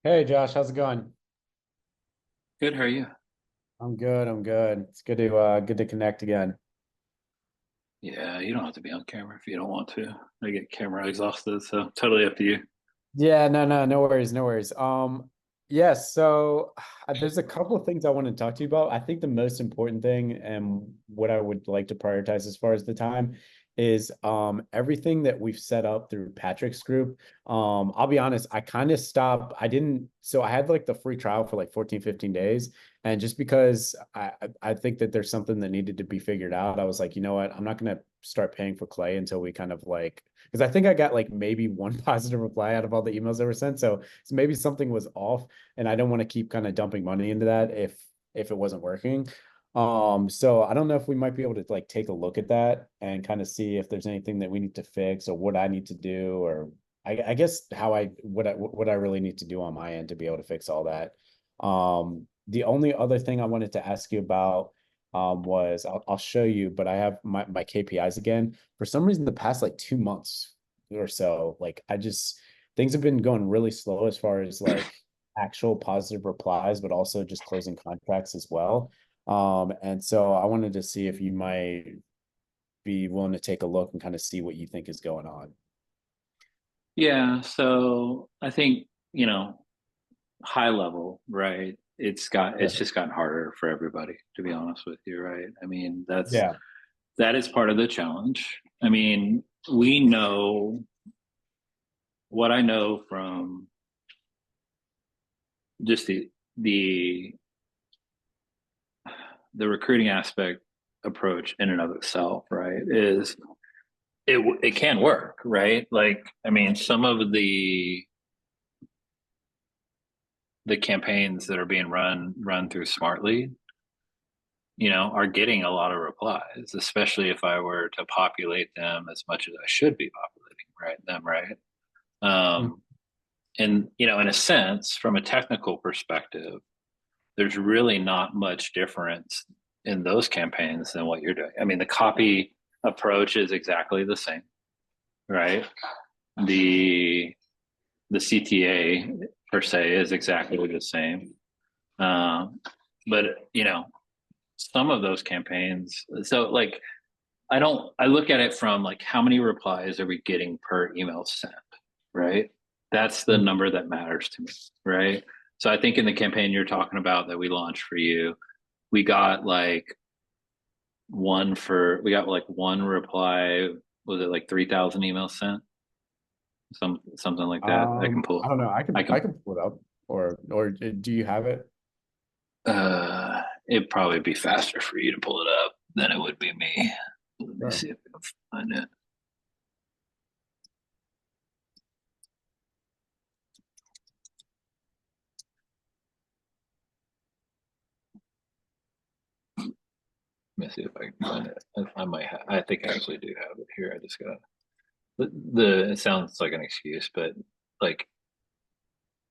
Hey Josh, how's it going? Good, how are you? I'm good, I'm good. It's good to connect again. Yeah, you don't have to be on camera if you don't want to. I get camera exhausted, so totally up to you. Yeah, no worries, no worries. Yes, so there's a couple of things I want to talk to you about. I think the most important thing and what I would like to prioritize as far as the time is everything that we've set up through Patrick's group. I'll be honest, I kind of stopped. I had like the free trial for like 14, 15 days. And just because I think that there's something that needed to be figured out, I was like, you know what, I'm not gonna start paying for Clay until we kind of like because I think I got like maybe one positive reply out of all the emails that were sent. So maybe something was off, and I don't want to keep kind of dumping money into that if it wasn't working. So I don't know if we might be able to like take a look at that and kind of see if there's anything that we need to fix or what I need to do, or I guess how I what I really need to do on my end to be able to fix all that. The only other thing I wanted to ask you about was I'll show you, but I have my KPIs again. For some reason, the past like 2 months or so, like things have been going really slow as far as like actual positive replies, but also just closing contracts as well. And so I wanted to see if you might be willing to take a look and kind of see what you think is going on. Yeah, so I think, high level, right? It's Sure. just gotten harder for everybody, to be honest with you, right? I mean, Yeah. that is part of the challenge. I mean, we know what I know from just the the recruiting aspect approach in and of itself, right? Is it can work, right? Like, I mean, some of the campaigns that are being run through Smartly, are getting a lot of replies, especially if I were to populate them as much as I should be populating, right? Them, right? Mm. Um, and in a sense, from a technical perspective, there's really not much difference in those campaigns than what you're doing. I mean, the copy approach is exactly the same, right? The the CTA per se is exactly the same. Um, but some of those campaigns, so like I look at it from like how many replies are we getting per email sent, right? That's the Mm. number that matters to me, right? So I think in the campaign you're talking about that we launched for you, we got like we got like one reply. Was it like 3,000 emails sent? Something like that. I don't know. I I can I can can pull it up, or do you have it? It'd probably be faster for you to pull it up than it would be me. Let me Sure. see if I can find it. Let me see if I can find it. I might have. I think I actually do have it here. I just got it sounds like an excuse, but like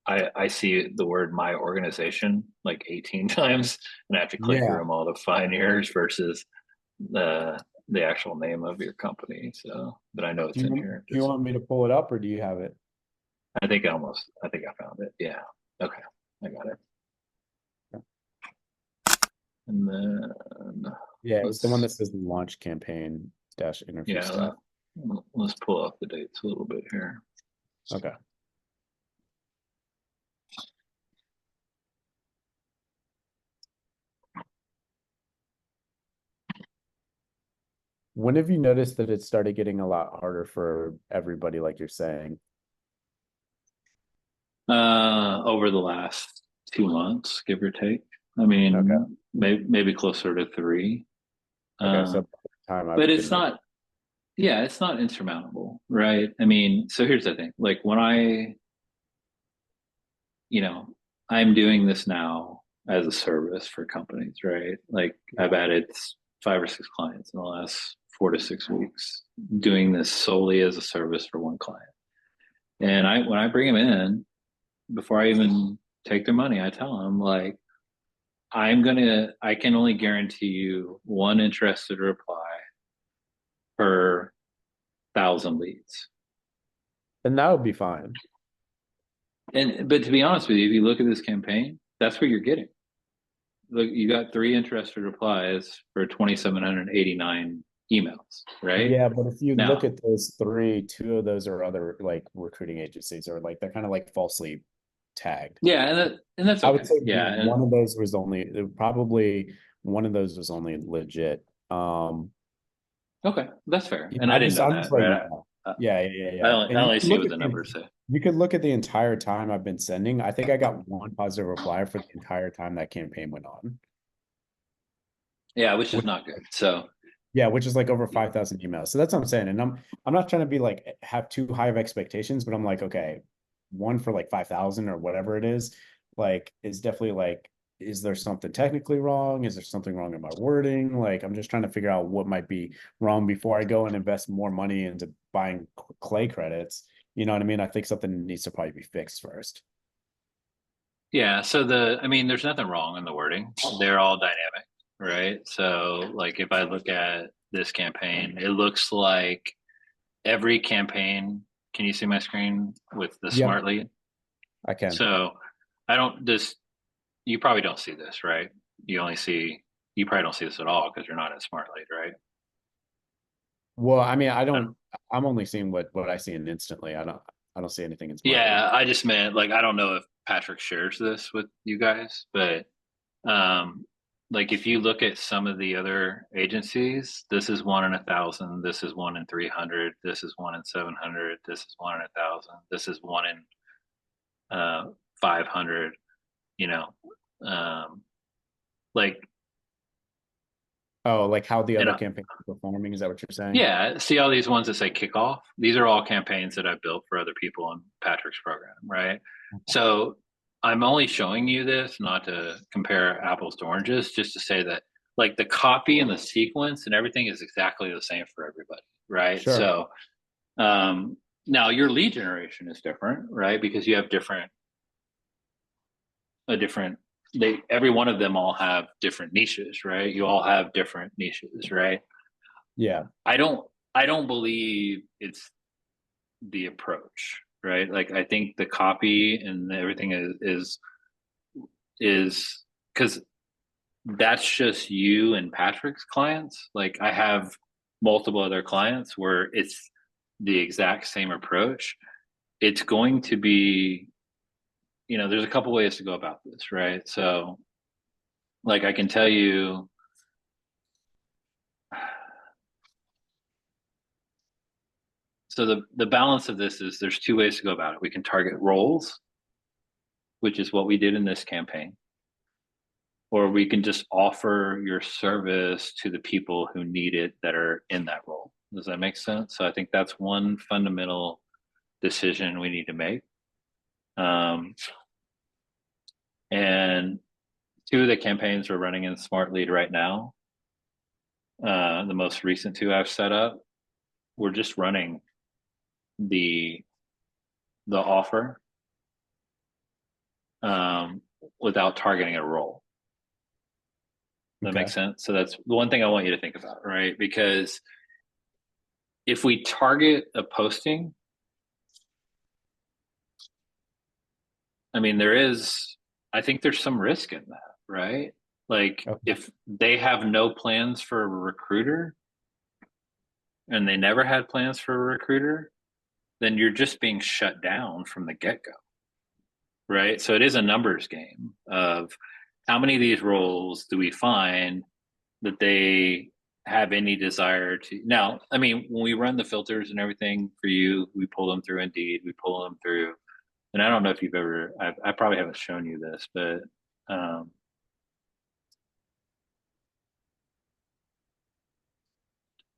I see the word my organization like 18 times, and I have to click through Yeah. them all to find yours versus the actual name of your company. So, but I know Do it's you in want here. do you Just want me to pull it up or do you have it? I think I found it. Yeah. Okay. I got it. And then Yeah, it's the one let's that says launch campaign dash interview yeah, staff. let's pull up the dates a little bit here. Okay. When have you noticed that it started getting a lot harder for everybody, like you're saying? Over the last 2 months, give or take. I Okay. mean, maybe closer to three. Okay. So Um, by the time but I've it's been like, not, yeah, it's not insurmountable, right? I mean, so here's the thing. Like when you know, I'm doing this now as a service for companies, right? Like I've yeah. added 5 or 6 clients in the last 4 to 6 weeks, doing this solely as a service for one client. And when I bring them in, before I even take their money, I tell them like, I can only guarantee you one interested reply per 1,000 leads. And that would be fine. but to be honest with you, if you look at this campaign, that's what you're getting. Look, you got 3 interested replies for 2,789 emails, right? Yeah, but if you look Now, at those three, two of those are other like recruiting agencies, or like they're kind of like falsely tagged. yeah, and that's I would okay. say Yeah, one of those was only probably one of those was only legit. okay, that's fair. Yeah, And I didn't know I'm just that, letting you right? know. I, Yeah, yeah, yeah, I yeah. only I And only see what the numbers say. you could look at the entire time I've been sending. I think I got one positive reply for the entire time that campaign went on. Yeah, which is Which, not good. So yeah, which is like over 5,000 emails. So that's what I'm saying. And I'm not trying to be like have too high of expectations, but I'm like, okay, one for like 5,000 or whatever it is definitely like, is there something technically wrong? Is there something wrong in my wording? Like, I'm just trying to figure out what might be wrong before I go and invest more money into buying clay credits. You know what I mean? I think something needs to probably be fixed first. yeah, I mean, there's nothing wrong in the wording. They're all dynamic, right? So like if I look at this campaign, it looks like every campaign. Can you see my screen with the Yep, smart lead? I can. So I don't this you probably don't see this, right? You only see you probably don't see this at all because you're not in smart lead, right? Well, I mean, I don't, I'm only seeing what I see in instantly. I don't see anything in Smartly. yeah, I just meant like I don't know if Patrick shares this with you guys, but um like if you look at some of the other agencies, this is 1 in 1,000, this is 1 in 300, this is 1 in 700, this is 1 in 1,000, this is 1 in 500, you know. Um like Oh, like how the and other campaigns are performing, is that what you're saying? Yeah, see all these ones that say kickoff? These are all campaigns that I've built for other people in Patrick's program, right? So I'm only showing you this not to compare apples to oranges, just to say that like the copy and the sequence and everything is exactly the same for everybody, right? Sure. So um, now your lead generation is different, right? Because you have a different they every one of them all have different niches, right? You all have different niches, right? Yeah. I don't I don't believe it's the approach, right? Like I think the copy and everything is because that's just you and Patrick's clients. Like I have multiple other clients where it's the exact same approach. It's going to be, there's a couple ways to go about this, right? So like I can tell you, so the balance of this is there's 2 ways to go about it. We can target roles, which is what we did in this campaign, or we can just offer your service to the people who need it that are in that role. Does that make sense? So I think that's one fundamental decision we need to make. Um, and two of the campaigns we're running in Smart Lead right now, the most recent two I've set up, we're just running the the offer um, without targeting a role. Does that Okay. make sense? So that's the one thing I want you to think about, right? Because if we target a posting, I mean, I think there's some risk in that, right? Like, Okay. if they have no plans for a recruiter and they never had plans for a recruiter, then you're just being shut down from the get go, right? So it is a numbers game of how many of these roles do we find that they have any desire to. Now, I mean, when we run the filters and everything for you, we pull them through Indeed, we pull them through, and I don't know if you've ever, I probably haven't shown you this, but um,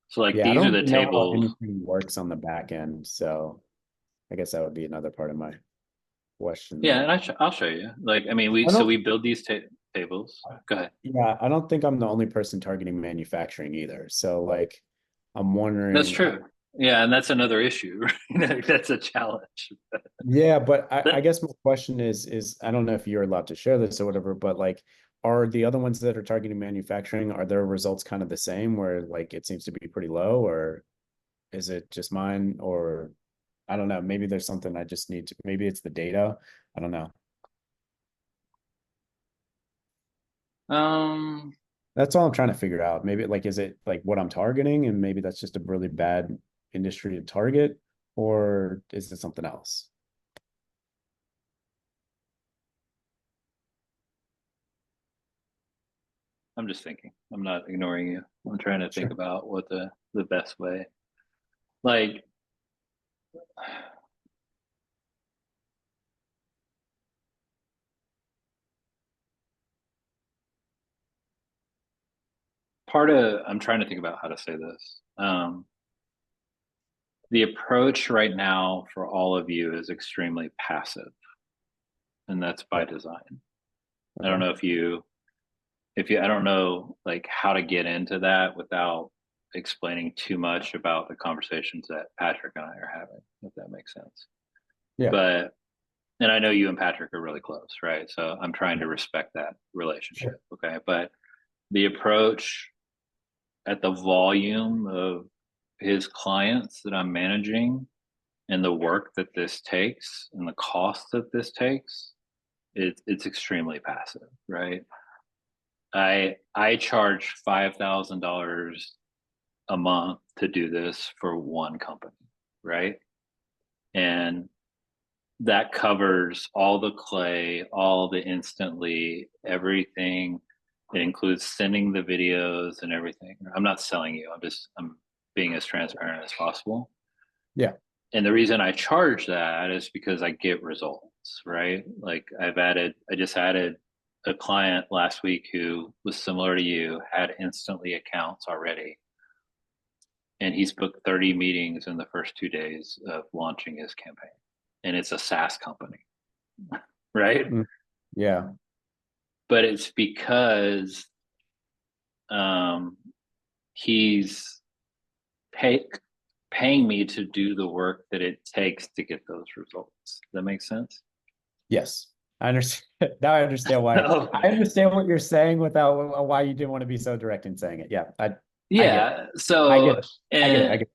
so like Yeah, I these are don't the even know how tables. anything works on the back end. So I guess that would be another part of my question Yeah, there. and I'll show you. Like, I mean, I don't, we build these tables. Go ahead. yeah, I don't think I'm the only person targeting manufacturing either. So like, I'm That's wondering, true. Yeah, and that's another issue. Right? That's a challenge. yeah, but I But guess my question is I don't know if you're allowed to share this or whatever, but like, are the other ones that are targeting manufacturing, are their results kind of the same where like it seems to be pretty low, or is it just mine, or I don't know, maybe there's something I just need to, maybe it's the data. I don't know. Um, That's all I'm trying to figure out. Maybe like, is it like what I'm targeting, and maybe that's just a really bad industry to target, or is it something else? I'm just thinking. I'm not ignoring you. I'm trying to think Sure. about what the best way. Like part of I'm trying to think about how to say this. The approach right now for all of you is extremely passive, and that's by Yeah. design. I don't Okay. know if you I don't know like how to get into that without explaining too much about the conversations that Patrick and I are having, if that makes sense. Yeah. But and I know you and Patrick are really close, right? So I'm trying to respect that Sure. relationship. Okay. But the approach at the volume of his clients that I'm managing and the work that this takes and the cost that this takes, it's extremely passive, right? I charge $5,000 a month to do this for one company, right? And that covers all the clay, all the instantly, everything. It includes sending the videos and everything. I'm not selling you. I'm being as transparent as possible. Yeah. And the reason I charge that is because I get results, right? Like I just added a client last week who was similar to you, had instantly accounts already. And he's booked 30 meetings in the first 2 days of launching his campaign. And it's a SaaS company, right? Mm. Yeah. But it's because um, he's pay, paying me to do the work that it takes to get those results. Does that make sense? Yes. I understand. Now I understand why. Oh, I understand what you're saying without why you didn't want to be so direct in saying it. Yeah. I get it. yeah. I get So it. I get it. I and get it.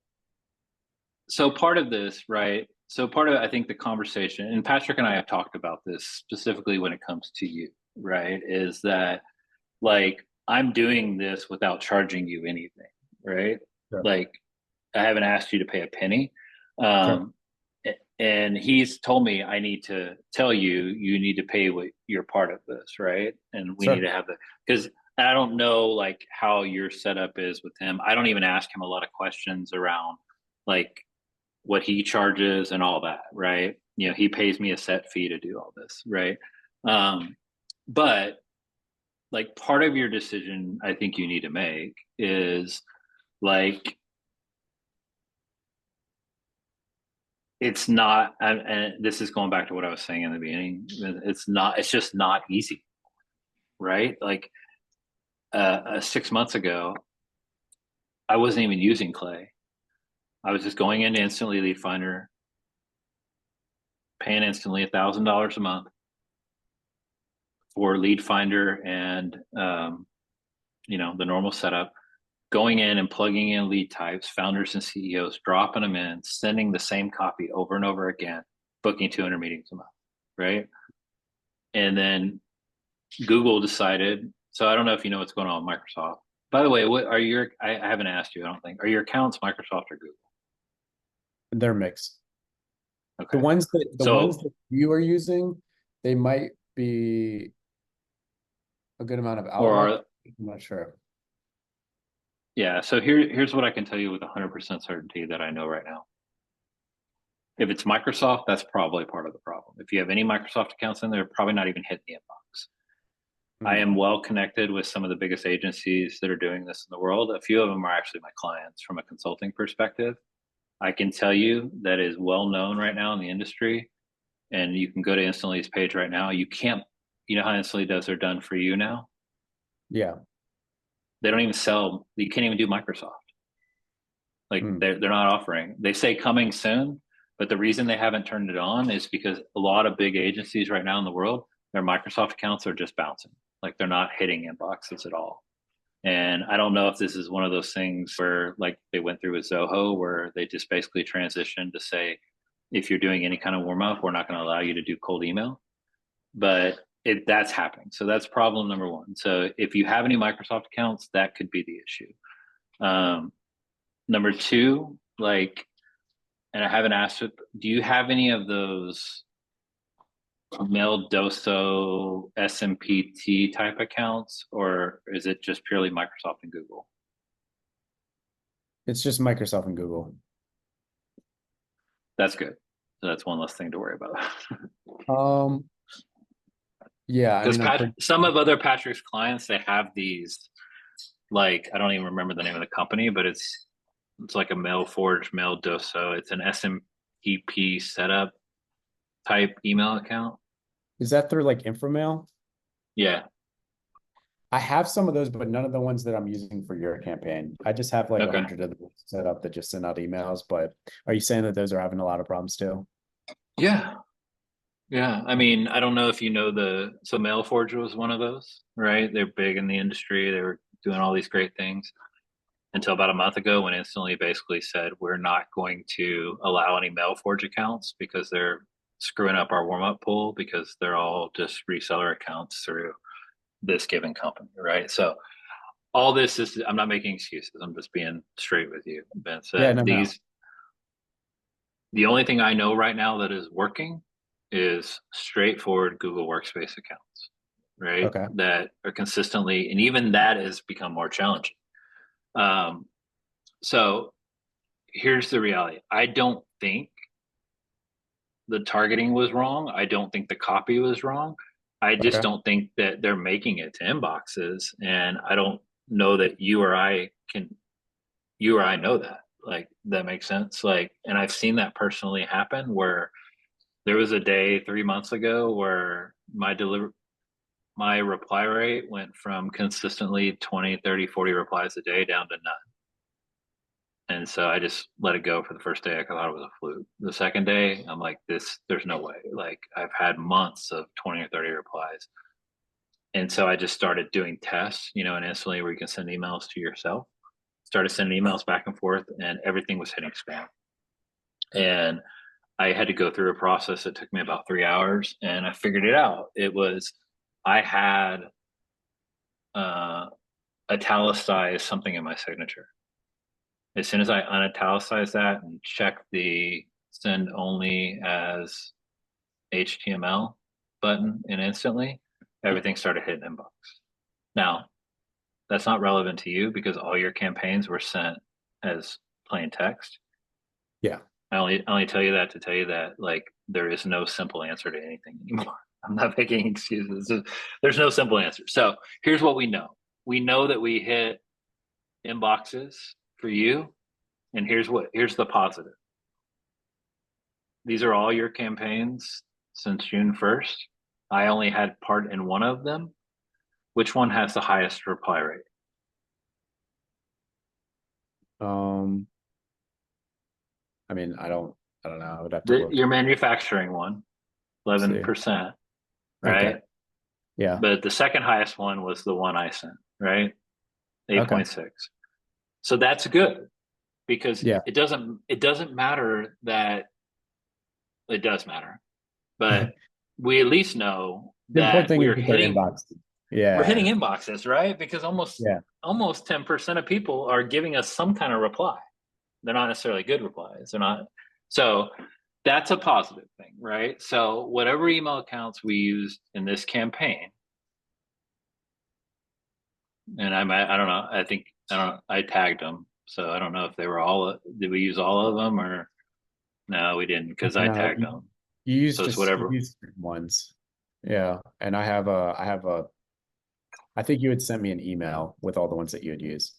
so part of this, right? So part of I think the conversation, and Patrick and I have talked about this specifically when it comes to you, right? Is that like I'm doing this without charging you anything, right? Sure. Like I haven't asked you to pay a penny. Sure. Um, and he's told me I need to tell you you need to pay what you're part of this, right? And we need Sure. to have the because I don't know like how your setup is with him. I don't even ask him a lot of questions around like what he charges and all that, right? You know, he pays me a set fee to do all this, right? Um, but like part of your decision I think you need to make is like it's not and this is going back to what I was saying in the beginning. It's just not easy, right? Like 6 months ago I wasn't even using clay. I was just going into instantly lead finder, paying instantly $1,000 a month for lead finder and the normal setup, going in and plugging in lead types, founders and CEOs, dropping them in, sending the same copy over and over again, booking 200 meetings a month, right? And then Google decided. So I don't know if you know what's going on with Microsoft. By the way, what are your? I haven't asked you. I don't think are your accounts Microsoft or Google? They're mixed. The Okay, ones that the ones so that you are using, they might be a good amount of or Outlook. are I'm not sure. yeah. So here's what I can tell you with 100% certainty that I know right now. If it's Microsoft, that's probably part of the problem. If you have any Microsoft accounts in there, probably not even hitting the inbox. I Hmm. am well connected with some of the biggest agencies that are doing this in the world. A few of them are actually my clients from a consulting perspective. I can tell you that is well known right now in the industry. And you can go to Instantly's page right now. You can't, you know how Instantly does their done for you now? Yeah. They don't even sell, you can't even do Microsoft. Like Hmm. they're not offering. They say coming soon, but the reason they haven't turned it on is because a lot of big agencies right now in the world, their Microsoft accounts are just bouncing. Like they're not hitting inboxes at all. And I don't know if this is one of those things where like they went through with Zoho where they just basically transitioned to say, if you're doing any kind of warm up, we're not going to allow you to do cold email. but that's happening. So that's problem number one. So if you have any Microsoft accounts, that could be the issue. Number two, like, and I haven't asked it, do you have any of those Meldoso SMPT type accounts, or is it just purely Microsoft and Google? It's just Microsoft and Google. That's good. So that's one less thing to worry about. Um, yeah, I Because mean, I'm pretty. some of other Patrick's clients, they have these, like, I don't even remember the name of the company, but it's like a MailForge, Meldoso. It's an SMTP setup type email account. Is that through like Inframail? Yeah. I have some of those, but none of the ones that I'm using for your campaign. I just have like a Okay. hundred of them set up that just send out emails. But are you saying that those are having a lot of problems too? Yeah. Yeah. I mean, I don't know if you know so MailForge was one of those, right? They're big in the industry. They were doing all these great things until about a month ago when instantly basically said, we're not going to allow any MailForge accounts because they're screwing up our warm up pool because they're all just reseller accounts through this given company, right? So all this is, I'm not making excuses. I'm just being straight with you, Vince. Yeah, no, no. The only thing I know right now that is working is straightforward Google Workspace accounts, right? Okay. That are consistently, and even that has become more challenging. Um, so here's the reality. I don't think the targeting was wrong. I don't think the copy was wrong. I just Okay. don't think that they're making it to inboxes. And I don't know that you or I know that. Like, that makes sense. Like, and I've seen that personally happen where there was a day 3 months ago where my reply rate went from consistently 20, 30, 40 replies a day down to none. And so I just let it go for the first day. I thought it was a fluke. The second day, I'm like, there's no way. Like, I've had months of 20 or 30 replies. And so I just started doing tests, and instantly where you can send emails to yourself. Started sending emails back and forth, and everything was hitting spam. And I had to go through a process that took me about 3 hours, and I figured it out. I had uh, italicized something in my signature. As soon as I unitalicized that and checked the send only as HTML button, and instantly everything started hitting inbox. Now, that's not relevant to you because all your campaigns were sent as plain text. Yeah. I only tell you that to tell you that, like, there is no simple answer to anything anymore. I'm not making excuses. There's no simple answer. So here's what we know. We know that we hit inboxes for you, and here's the positive. These are all your campaigns since June 1st. I only had part in one of them. Which one has the highest reply rate? Um, I mean, I don't know. I would have to look. Your manufacturing one, Let's see. 11%, Okay. right? Yeah. But the second highest one was the one I sent, right? Okay. 8.6. So that's good because Yeah. it doesn't matter that it does matter, but we at least know The important that thing is that they're inbox. we're hitting Yeah. inboxes, right? Because Yeah. almost 10% of people are giving us some kind of reply. They're not necessarily good replies. They're not. So that's a positive thing, right? So whatever email accounts we used in this campaign, and I don't know. I don't. I tagged them, so I don't know if they were all. Did we use all of them or no? We didn't because I No, tagged them. you use So it's just you whatever. use certain ones. Yeah. And I have a I think you had sent me an email with all the ones that you had used.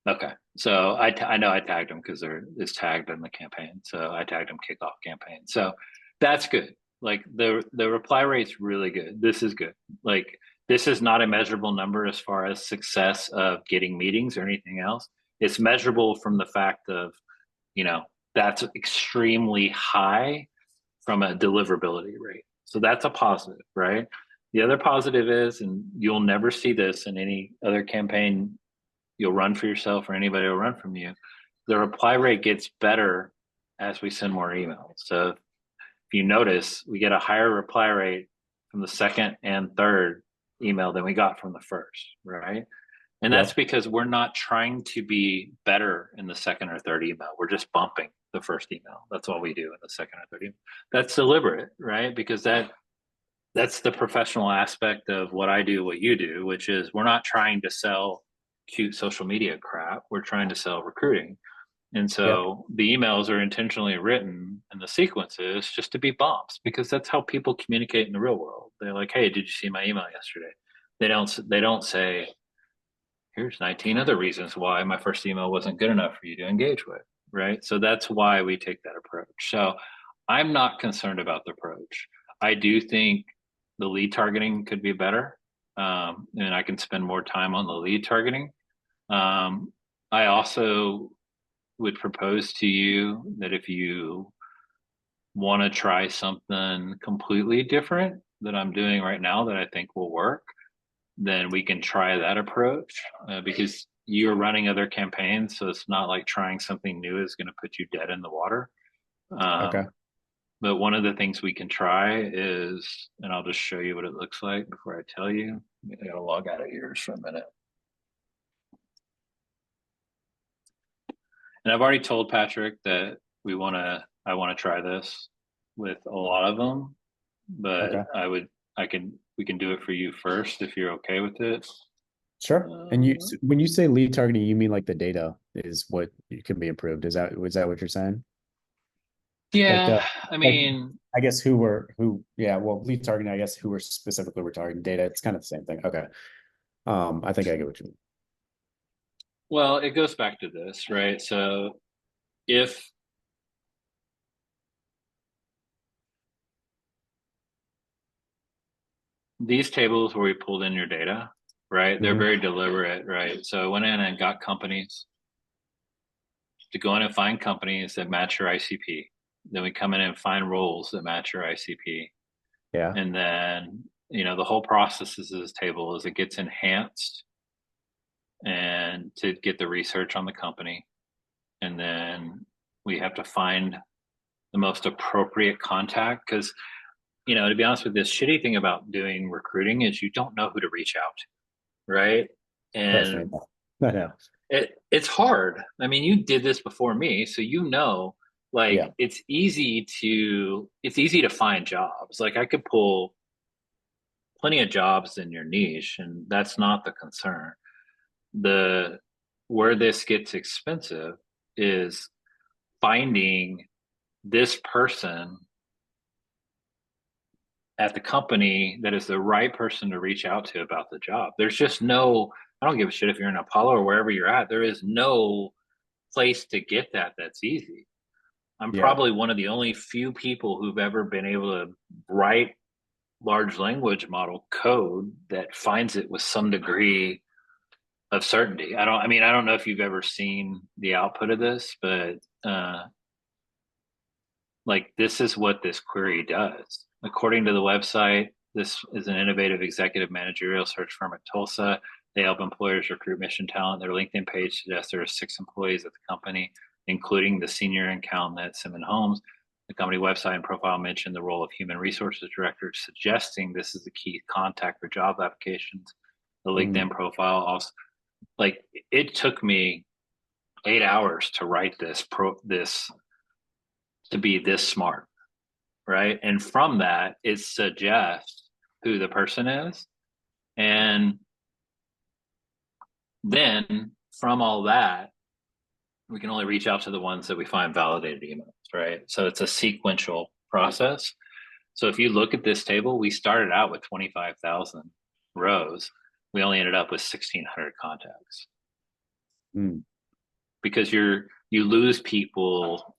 Okay. So I know I tagged them because it's tagged in the campaign. So I tagged them kickoff campaign. So that's good. Like, the reply rate's really good. This is good. Like, this is not a measurable number as far as success of getting meetings or anything else. It's measurable from the fact of, you know, that's extremely high from a deliverability rate. So that's a positive, right? The other positive is, and you'll never see this in any other campaign you'll run for yourself or anybody will run from you, the reply rate gets better as we send more emails. So if you notice, we get a higher reply rate from the second and third email than we got from the first, right? And that's Yep. because we're not trying to be better in the second or third email. We're just bumping the first email. That's all we do in the second or third email. That's deliberate, right? Because that's the professional aspect of what I do, what you do, which is we're not trying to sell cute social media crap. We're trying to sell recruiting. And Yep. so the emails are intentionally written and the sequences just to be bumps because that's how people communicate in the real world. They're like, "Hey, did you see my email yesterday?" They don't say, "Here's 19 other reasons why my first email wasn't good enough for you to engage with." Right? So that's why we take that approach. So I'm not concerned about the approach. I do think the lead targeting could be better. And I can spend more time on the lead targeting. Um, I also would propose to you that if you want to try something completely different that I'm doing right now that I think will work, then we can try that approach because you're running other campaigns. So it's not like trying something new is going to put you dead in the water. Okay. Um, but one of the things we can try is, and I'll just show you what it looks like before I tell you. I got to log out of yours for a minute. And I've already told Patrick that I want to try this with a lot of them, but Okay. we can do it for you first if you're okay with it. Sure. And you, Uh, when you say lead targeting, you mean like the data is what can be improved. Is that what you're saying? Like yeah, the, I like, mean, I guess yeah, well, lead targeting, I guess who we're specifically we're targeting data. It's kind of the same thing. Okay. I think I get what you mean. well, it goes back to this, right? So if these tables where we pulled in your data, right, they're Hmm. very deliberate, right? So I went in and got companies to go in and find companies that match your ICP. Then we come in and find roles that match your ICP. Yeah. And then, the whole process is this table is it gets enhanced and to get the research on the company. And then we have to find the most appropriate contact because, to be honest with this shitty thing about doing recruiting is you don't know who to reach out to, right? Trust me. And I know. it's hard. I mean, you did this before me, so like Yeah. it's easy to find jobs. Like I could pull plenty of jobs in your niche, and that's not the concern. The Where this gets expensive is finding this person at the company that is the right person to reach out to about the job. There's just no, I don't give a shit if you're in Apollo or wherever you're at. There is no place to get that's easy. I'm Yeah. probably one of the only few people who've ever been able to write large language model code that finds it with some degree of certainty. I don't know if you've ever seen the output of this, but like this is what this query does. According to the website, this is an innovative executive managerial search firm at Tulsa. They help employers recruit mission talent. Their LinkedIn page suggests there are 6 employees at the company, including the senior accountant at Simmons Homes. The company website and profile mention the role of human resources director, suggesting this is the key contact for job applications. The Mm. LinkedIn profile also, like, it took me 8 hours to write this to be this smart, right? And from that, it suggests who the person is. And then from all that, we can only reach out to the ones that we find validated emails, right? So it's a sequential process. So if you look at this table, we started out with 25,000 rows. We only ended up with 1,600 contacts Mm. because you lose people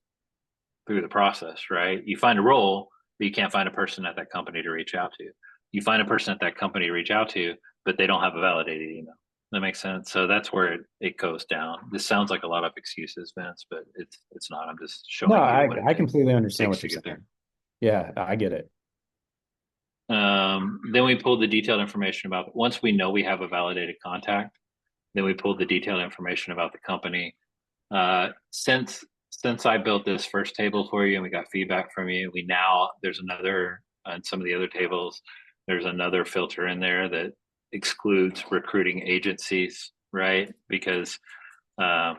through the process, right? You find a role, but you can't find a person at that company to reach out to. You find a person at that company to reach out to, but they don't have a validated email. That makes sense. So that's where it goes down. This sounds like a lot of excuses, Vince, but it's not. I'm just No, showing you what it I completely understand takes what to you're get there. saying. Yeah, I get it. Then we pull the detailed information about once we know we have a validated contact, then we pull the detailed information about the company. Since I built this first table for you and we got feedback from you, we now there's another on some of the other tables. There's another filter in there that excludes recruiting agencies, right? Because um,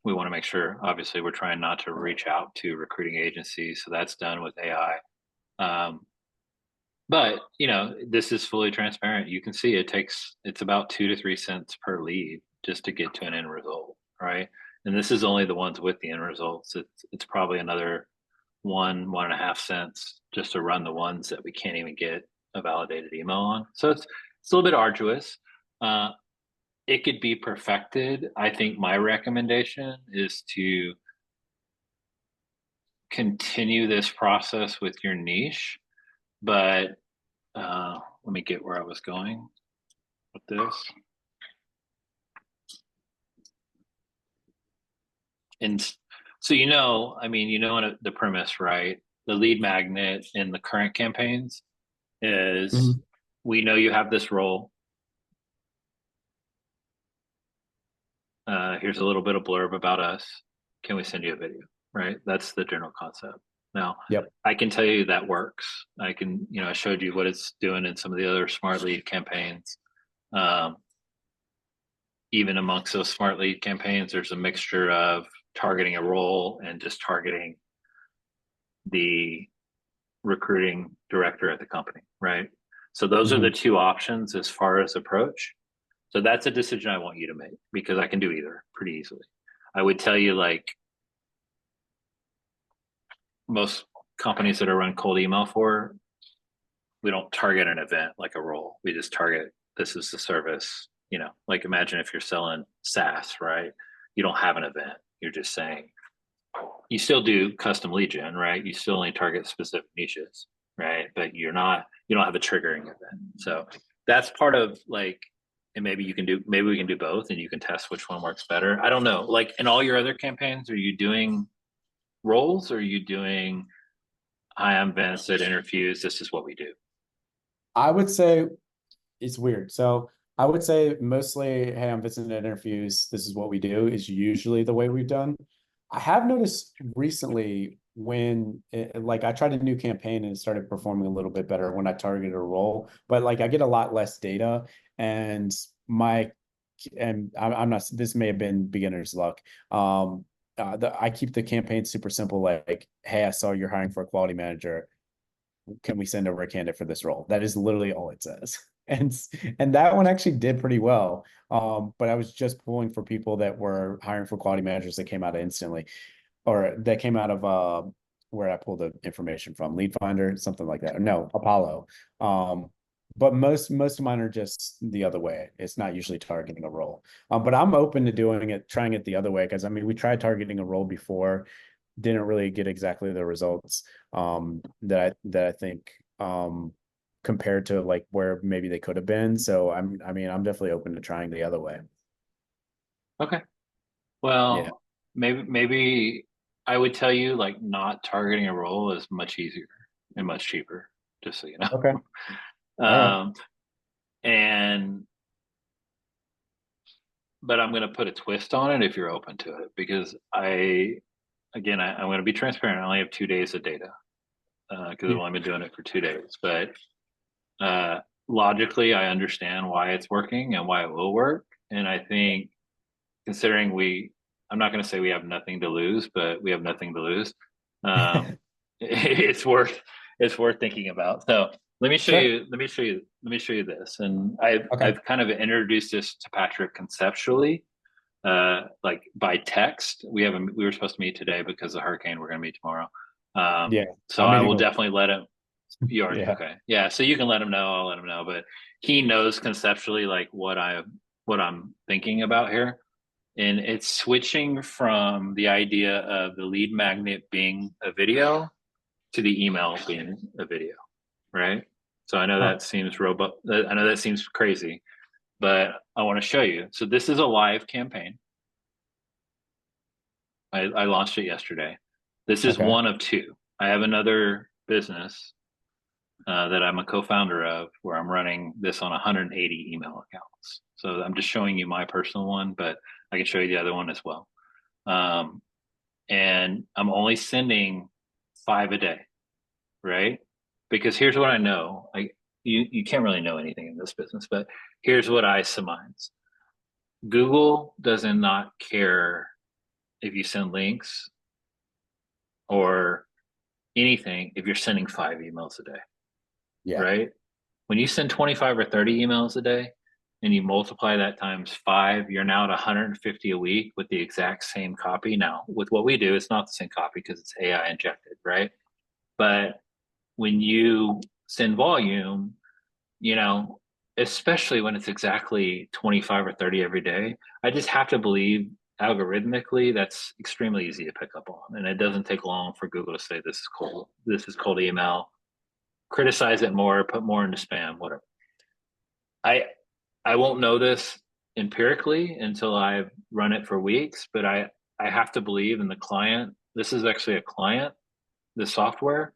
we want to make sure, obviously, we're trying not to reach out to recruiting agencies. So that's done with AI. Um, but this is fully transparent. You can see it's about 2 to 3 cents per lead just to get to an end result, right? And this is only the ones with the end results. It's probably another 1.5 cents just to run the ones that we can't even get a validated email on. So it's a little bit arduous. Uh, it could be perfected. I think my recommendation is to continue this process with your niche, but let me get where I was going with this. And so, I mean, the premise, right? The lead magnet in the current campaigns is, Mhm. we know you have this role. Here's a little bit of blurb about us. Can we send you a video? Right? That's the general concept. Now, Yep. I can tell you that works. I showed you what it's doing in some of the other smart lead campaigns. Um, Even amongst those smart lead campaigns, there's a mixture of targeting a role and just targeting the recruiting director at the company, right? So those are the Mhm. two options as far as approach. So that's a decision I want you to make, because I can do either pretty easily. I would tell you, like, most companies that are run cold email for, we don't target an event like a role. We just target, this is the service. Like, imagine if you're selling SaaS, right? You don't have an event. You're just saying, you still do custom lead gen, right? You still only target specific niches, right? But you don't have a triggering event. So that's part of, like, and maybe we can do both and you can test which one works better. I don't know. Like, in all your other campaigns, are you doing roles, or are you doing, hi, I'm Vince at interviews, this is what we do? I would say it's weird. So I would say mostly, hey, I'm visiting interviews. This is what we do, is usually the way we've done. I have noticed recently when like I tried a new campaign and it started performing a little bit better when I targeted a role, but like I get a lot less data and my and I'm not, this may have been beginner's luck. I keep the campaign super simple, like, hey, I saw you're hiring for a quality manager, can we send over a candidate for this role? That is literally all it says. And that one actually did pretty well. But I was just pulling for people that were hiring for quality managers that came out instantly, or that came out of where I pulled the information from, Lead Finder, something like that. No, Apollo. But most of mine are just the other way. It's not usually targeting a role. But I'm open to trying it the other way, because I mean we tried targeting a role before, didn't really get exactly the results that I think compared to like where maybe they could have been. So I mean I'm definitely open to trying the other way. Okay. Yeah. Well, maybe I would tell you, like, not targeting a role is much easier and much cheaper, just so you know. Okay. All right. Um, and but I'm going to put a twist on it if you're open to it, because I'm going to be transparent. I only have 2 days of data, because I've Yeah. only been doing it for 2 days. But uh, logically, I understand why it's working and why it will work. And I think, considering I'm not going to say we have nothing to lose, but we have nothing to lose. Um, it's worth thinking about. So let me show Sure. you. Let me show you this. And I've Okay. I've kind of introduced this to Patrick conceptually, like by text. We were supposed to meet today because of the hurricane. We're going to meet tomorrow. Yeah. So I'm I meeting will with definitely let him. You are yeah. okay. Yeah. So you can let him know. I'll let him know. But he knows conceptually, like, what I'm thinking about here. And it's switching from the idea of the lead magnet being a video to the email being a video, right? So I know Huh. that seems robust. I know that seems crazy, but I want to show you. So this is a live campaign. I launched it yesterday. This is Okay. one of two. I have another business that I'm a co-founder of, where I'm running this on 180 email accounts. So I'm just showing you my personal one, but I can show you the other one as well. Um, and I'm only sending 5 a day, right? Because here's what I know. you can't really know anything in this business, but here's what I surmise. Google does not care if you send links or anything if you're sending 5 emails a day, Yeah. right? When you send 25 or 30 emails a day and you multiply that times 5, you're now at 150 a week with the exact same copy. Now, with what we do, it's not the same copy because it's AI injected, right? But when you send volume, you know, especially when it's exactly 25 or 30 every day, I just have to believe algorithmically that's extremely easy to pick up on. And it doesn't take long for Google to say this is cold email, criticize it more, put more into spam, whatever. I I won't know this empirically until I've run it for weeks, but I have to believe in the client. This is actually a client, the software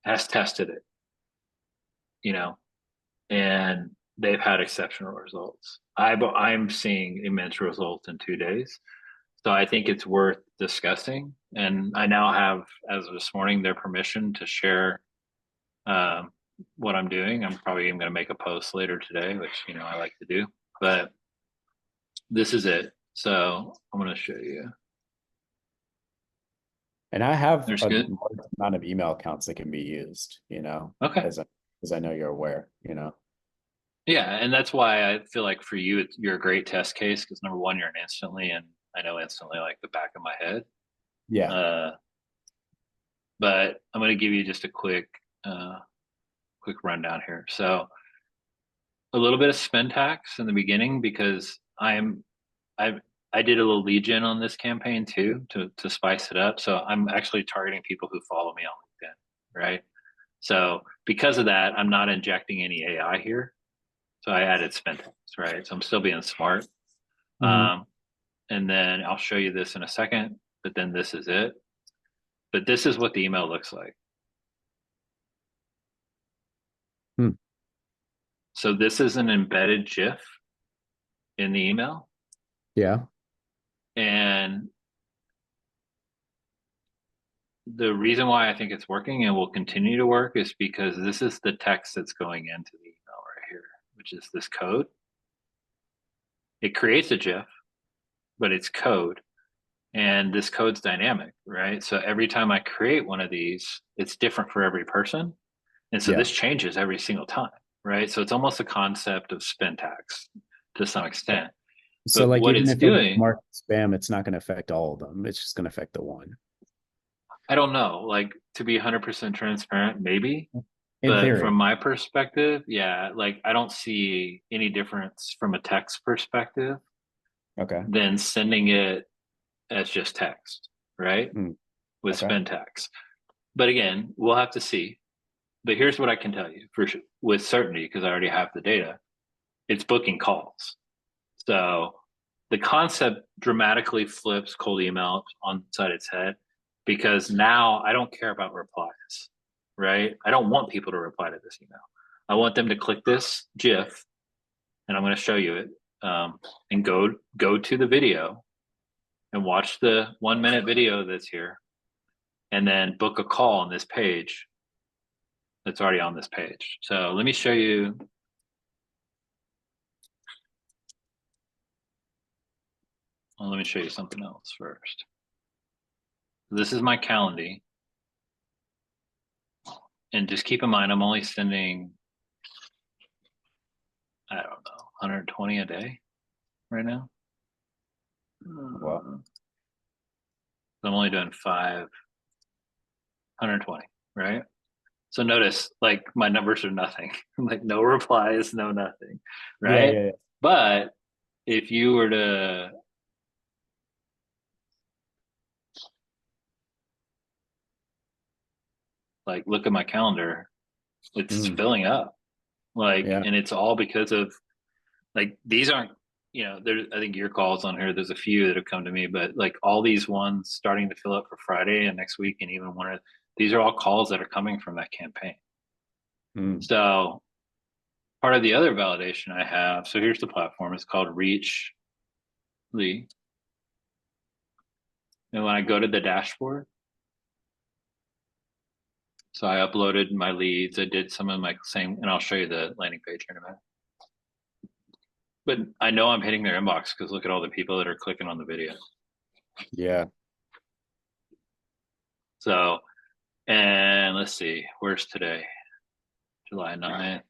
has tested it, you know, and they've had exceptional results. I'm seeing immense results in 2 days. So I think it's worth discussing. And I now have, as of this morning, their permission to share um, what I'm doing. I'm probably even going to make a post later today, which, I like to do. But this is it. So I'm going to show you. And I have There's a good. large amount of email accounts that can be used, Okay. as I know you're aware, Yeah. And that's why I feel like for you, you're a great test case because number one, you're an instantly, and I know instantly like the back of my head. Yeah. Uh, but I'm going to give you just a quick rundown here. So a little bit of spend tax in the beginning because I I did a little lead gen on this campaign too to spice it up. So I'm actually targeting people who follow me on LinkedIn, right? So because of that, I'm not injecting any AI here. So I added spend tax, right? So I'm still being smart. Hmm. Um, and then I'll show you this in a second, but then this is it. But this is what the email looks like. Hmm. So this is an embedded GIF in the email. Yeah. And the reason why I think it's working and will continue to work is because this is the text that's going into the email right here, which is this code. It creates a GIF, but it's code. And this code's dynamic, right? So every time I create one of these, it's different for every person. And so Yeah. this changes every single time, right? So it's almost a concept of spin tax to some extent. So But like what even it's if it was doing, marked spam, it's not going to affect all of them. It's just going to affect the one. I don't know, like to be 100% transparent, maybe. In But from theory. my perspective, yeah, like I don't see any difference from a text perspective Okay. than sending it as just text, right? Mm, With okay. spin tax. But again, we'll have to see. But here's what I can tell you for sure, with certainty, because I already have the data. It's booking calls. So the concept dramatically flips cold email on side its head because now I don't care about replies, right? I don't want people to reply to this email. I want them to click this GIF, and I'm going to show you it, and go to the video and watch the 1 minute video that's here, and then book a call on this page that's already on this page. So let me show you. Well, let me show you something else first. This is my calendar, and just keep in mind I'm only sending, I don't know, 120 a day right now. Well, I'm only doing 120, right? So notice like my numbers are nothing, like no replies, no nothing, yeah, right? yeah, yeah. But if you were to like look at my calendar, it's Mm, filling up. Like, yeah. and it's all because of like these aren't, there. I think your calls on here. There's a few that have come to me, but like all these ones starting to fill up for Friday and next week, and even one of these are all calls that are coming from that campaign. Mm, So part of the other validation I have. So here's the platform. It's called ReachLee, and when I go to the dashboard, So I uploaded my leads. I did some of my same, and I'll show you the landing page here in a minute. But I know I'm hitting their inbox because look at all the people that are clicking on the video. Yeah. So, and let's see, where's today? July 9th.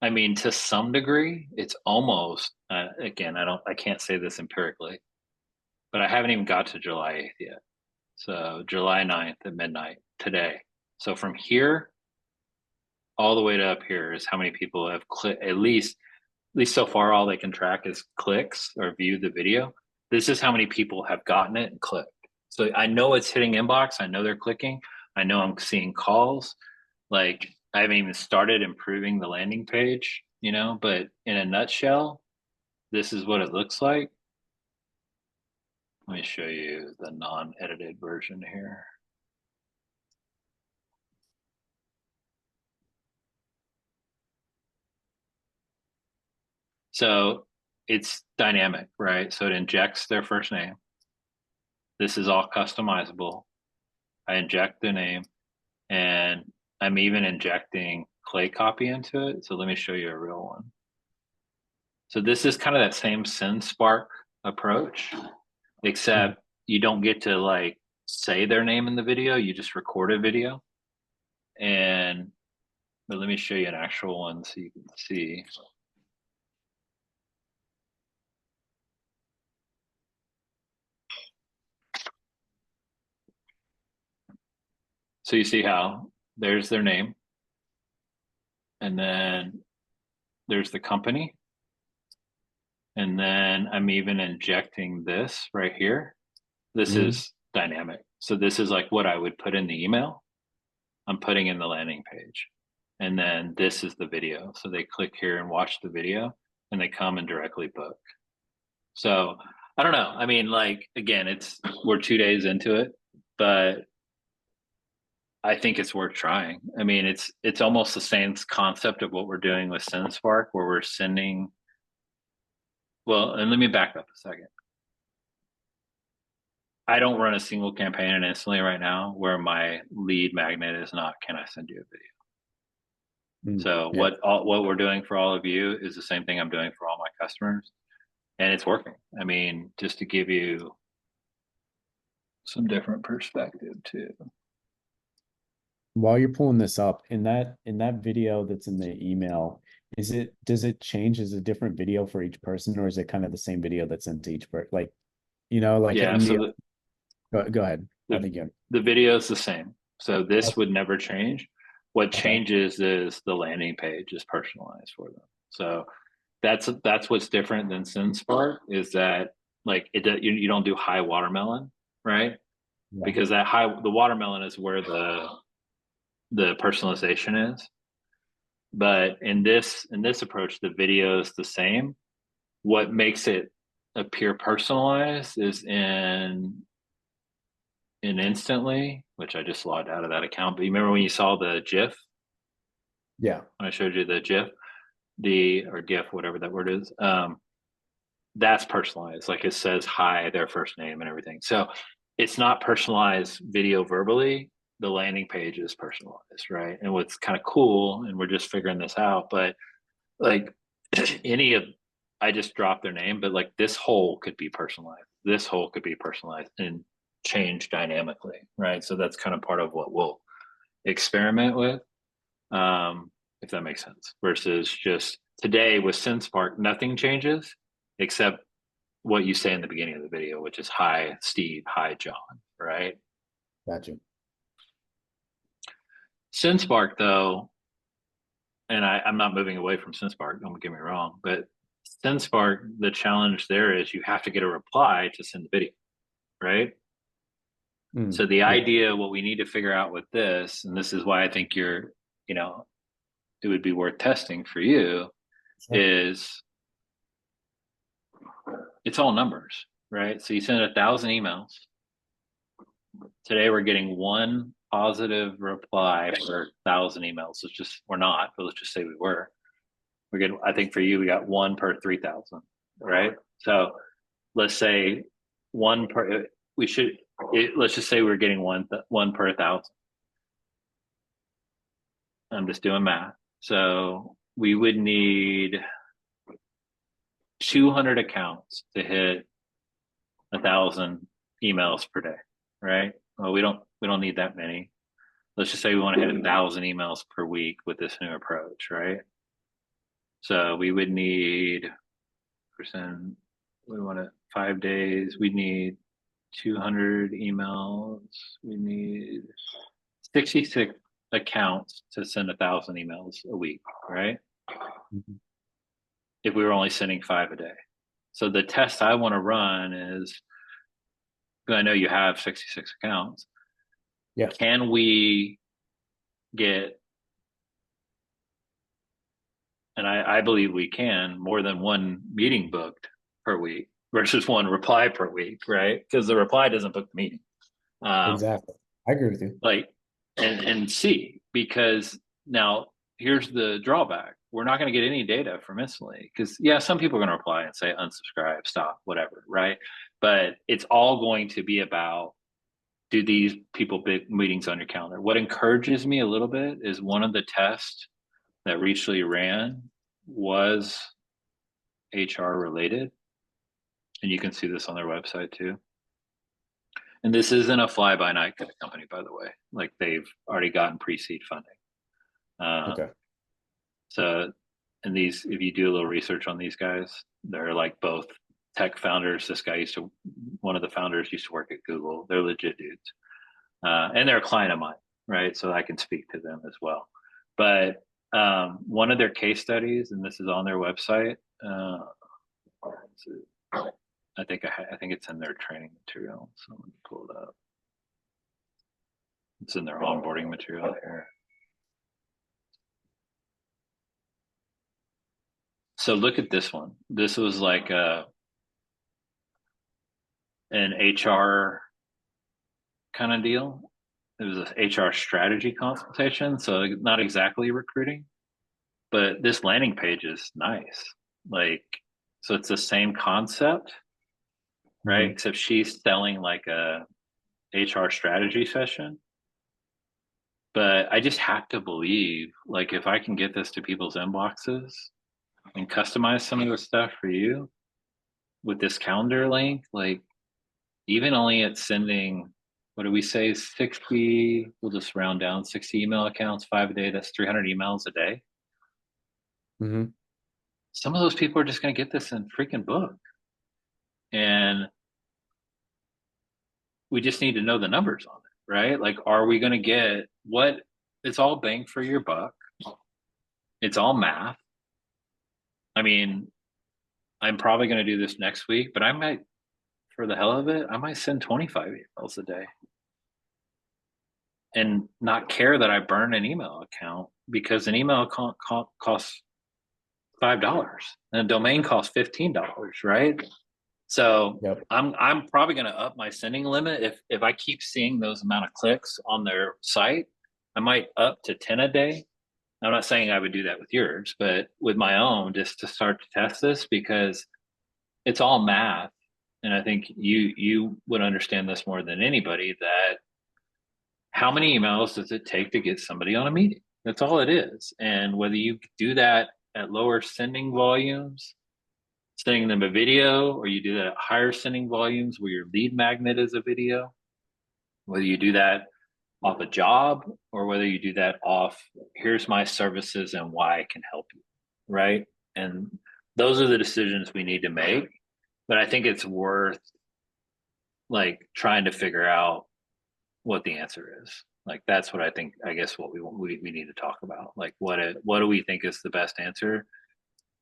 I mean, to some degree, it's almost, again, I can't say this empirically, but I haven't even got to July 8th yet. So July 9th at midnight today. So from here all the way to up here is how many people have clicked, at least so far, all they can track is clicks or viewed the video. This is how many people have gotten it and clicked. So I know it's hitting inbox. I know they're clicking. I know I'm seeing calls. Like I haven't even started improving the landing page, but in a nutshell, this is what it looks like. Let me show you the non-edited version here. So it's dynamic, right? So it injects their first name. This is all customizable. I inject the name and I'm even injecting clay copy into it. So let me show you a real one. So this is kind of that same SendSpark approach, except you don't get to like say their name in the video. You just record a video. But let me show you an actual one so you can see. So you see how there's their name, and then there's the company, and then I'm even injecting this right here. This Mhm. is dynamic. So this is like what I would put in the email. I'm putting in the landing page. And then this is the video. So they click here and watch the video and they come and directly book. So I don't know. I mean, like again, we're 2 days into it, but I think it's worth trying. I mean, it's almost the same concept of what we're doing with SendSpark, where we're sending. Well, and let me back up a second. I don't run a single campaign instantly right now where my lead magnet is not, can I send you a video? So Yeah. what we're doing for all of you is the same thing I'm doing for all my customers, and it's working. I mean, just to give you some different perspective too. While you're pulling this up, in that video that's in the email, does it change as a different video for each person, or is it kind of the same video that's sent to each person? Like, like Yeah, in so the go ahead. I the think you the video is the same. So this okay. would never change. What Okay. changes is the landing page is personalized for them. So that's what's different than SendSpark is that like you don't do high watermelon, right? Yeah. Because the watermelon is where the personalization is. But in this approach, the video is the same. What makes it appear personalized is in instantly, which I just logged out of that account. But you remember when you saw the GIF Yeah. when I showed you the GIF, or GIF, whatever that word is. That's personalized. Like it says hi, their first name, and everything. So it's not personalized video verbally. The landing page is personalized, right? And what's kind of cool, and we're just figuring this out, but like any of I just dropped their name, but like this whole could be personalized. This whole could be personalized and change dynamically, right? So that's kind of part of what we'll experiment with, if that makes sense. Versus just today with SendSpark, nothing changes except what you say in the beginning of the video, which is "Hi, Steve. Hi, John." Right? Gotcha. SendSpark, though, and I'm not moving away from SendSpark. Don't get me wrong, but SendSpark, the challenge there is you have to get a reply to send the video, right? So the Yeah. idea, what we need to figure out with this, and this is why I think you know, it would be worth testing for you, Sure. is it's all numbers, right? So you send 1,000 emails. Today we're getting one positive reply per 1,000 emails. We're not, but let's just say we were. We get, I think for you, we got one per 3,000, right? So let's say one per, we should, let's just say we're getting one per 1,000. I'm just doing math. So we would need 200 accounts to hit 1,000 emails per day, right? Well, we don't need that many. Let's just say we want to hit 1,000 emails per week with this new approach, right? So we would need percent. We want it 5 days. We need 200 emails. We need 66 accounts to send 1,000 emails a week, right? Mhm. If we were only sending 5 a day. So the test I want to run is, because I know you have 66 accounts, Yeah, can we get, and I believe we can, more than one meeting booked per week versus one reply per week, right? Because the reply doesn't book the meeting. Um, exactly. I agree with you. like, and see, because now here's the drawback. We're not going to get any data from instantly because, yeah, some people are going to reply and say unsubscribe, stop, whatever, right? But it's all going to be about, do these people big meetings on your calendar? What encourages me a little bit is one of the tests that ReachLee ran was HR related. And you can see this on their website too. And this isn't a fly by night kind of company, by the way. Like, they've already gotten pre-seed funding. Okay. So, and these, if you do a little research on these guys, they're like both tech founders. This guy one of the founders used to work at Google. They're legit dudes. And they're a client of mine, right? So I can speak to them as well. But one of their case studies, and this is on their website. I think it's in their training material. So let me pull it up. It's in their onboarding material here. So look at this one. This was like an HR kind of deal. It was an HR strategy consultation, so not exactly recruiting, but this landing page is nice. Like, so it's the same concept, right? Mhm. Except she's selling like a HR strategy session. But I just have to believe, like, if I can get this to people's inboxes and customize some of the stuff for you with this calendar link, like, even only at sending, what do we say, 60, we'll just round down, 60 email accounts, 5 a day, that's 300 emails a day. Mhm. Some of those people are just going to get this in freaking book. And we just need to know the numbers on it, right? Like, are we going to get what? It's all bang for your buck. It's all math. I mean, I'm probably going to do this next week, but I might, for the hell of it, I might send 25 emails a day and not care that I burn an email account, because an email account costs $5 and a domain costs $15, right? So Yep. I'm probably going to up my sending limit if I keep seeing those amount of clicks on their site. I might up to 10 a day. I'm not saying I would do that with yours, but with my own, just to start to test this, because it's all math. And I think you would understand this more than anybody, that how many emails does it take to get somebody on a meeting? That's all it is. And whether you do that at lower sending volumes, sending them a video, or you do that at higher sending volumes where your lead magnet is a video, whether you do that off a job or whether you do that off, here's my services and why I can help you, right? And those are the decisions we need to make. But I think it's worth, like, trying to figure out what the answer is. Like, that's what I think, I guess, what we need to talk about. Like, what do we think is the best answer?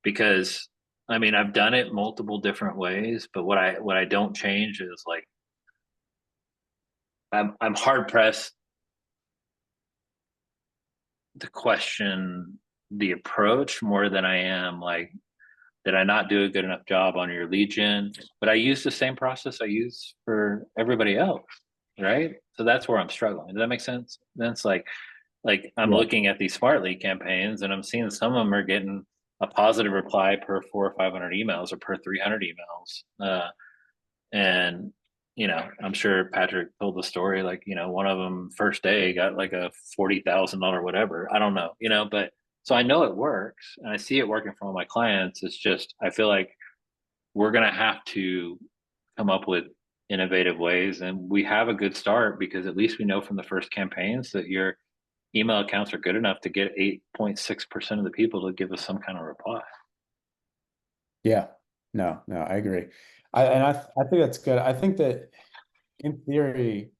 Because, I mean, I've done it multiple different ways, but what I don't change is, like, I'm hard pressed to question the approach more than I am, like, did I not do a good enough job on your lead gen? But I use the same process I use for everybody else, right? So that's where I'm struggling. Does that make sense? Then it's like I'm Yeah. looking at these smart lead campaigns and I'm seeing some of them are getting a positive reply per 400 or 500 emails or per 300 emails. And I'm sure Patrick told the story, like, one of them first day got like a $40,000 whatever. I don't know, but so I know it works and I see it working for all my clients. It's just, I feel like we're going to have to come up with innovative ways. And we have a good start because at least we know from the first campaigns that your email accounts are good enough to get 8.6% of the people to give us some kind of reply. Yeah. No, no, I agree. I think that's good. I think that in theory,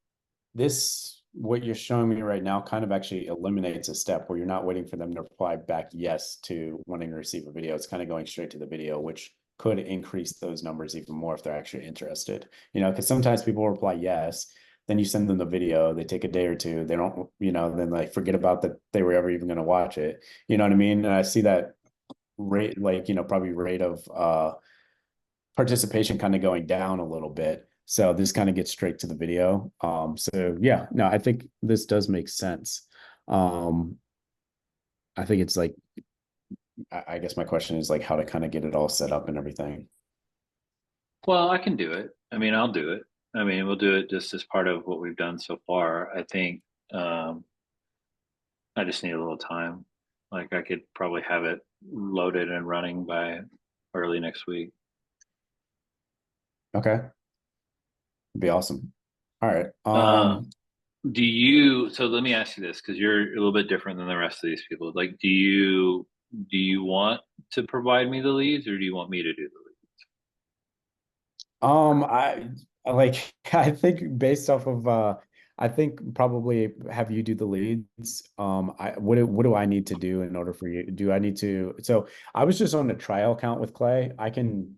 this what you're showing me right now kind of actually eliminates a step where you're not waiting for them to reply back yes to wanting to receive a video. It's kind of going straight to the video, which could increase those numbers even more if they're actually interested. Because sometimes people reply yes, then you send them the video, they take a day or two, they don't, then like forget about that they were ever even going to watch it. You know what I mean? And I see that rate, like, probably rate of participation kind of going down a little bit. So this kind of gets straight to the video. So yeah, no, I think this does make sense. Um, I think it's like, I guess my question is like how to kind of get it all set up and everything. Well, I can do it. I mean, I'll do it. I mean, we'll do it just as part of what we've done so far. I think um, I just need a little time. Like I could probably have it loaded and running by early next week. Okay. It'd be awesome. All right. Um, so let me ask you this, because you're a little bit different than the rest of these people. Like, do you want to provide me the leads or do you want me to do the I like I think based off of I think probably have you do the leads. What do I need to do in order for you? Do I need to so I was just on a trial account with Clay. I can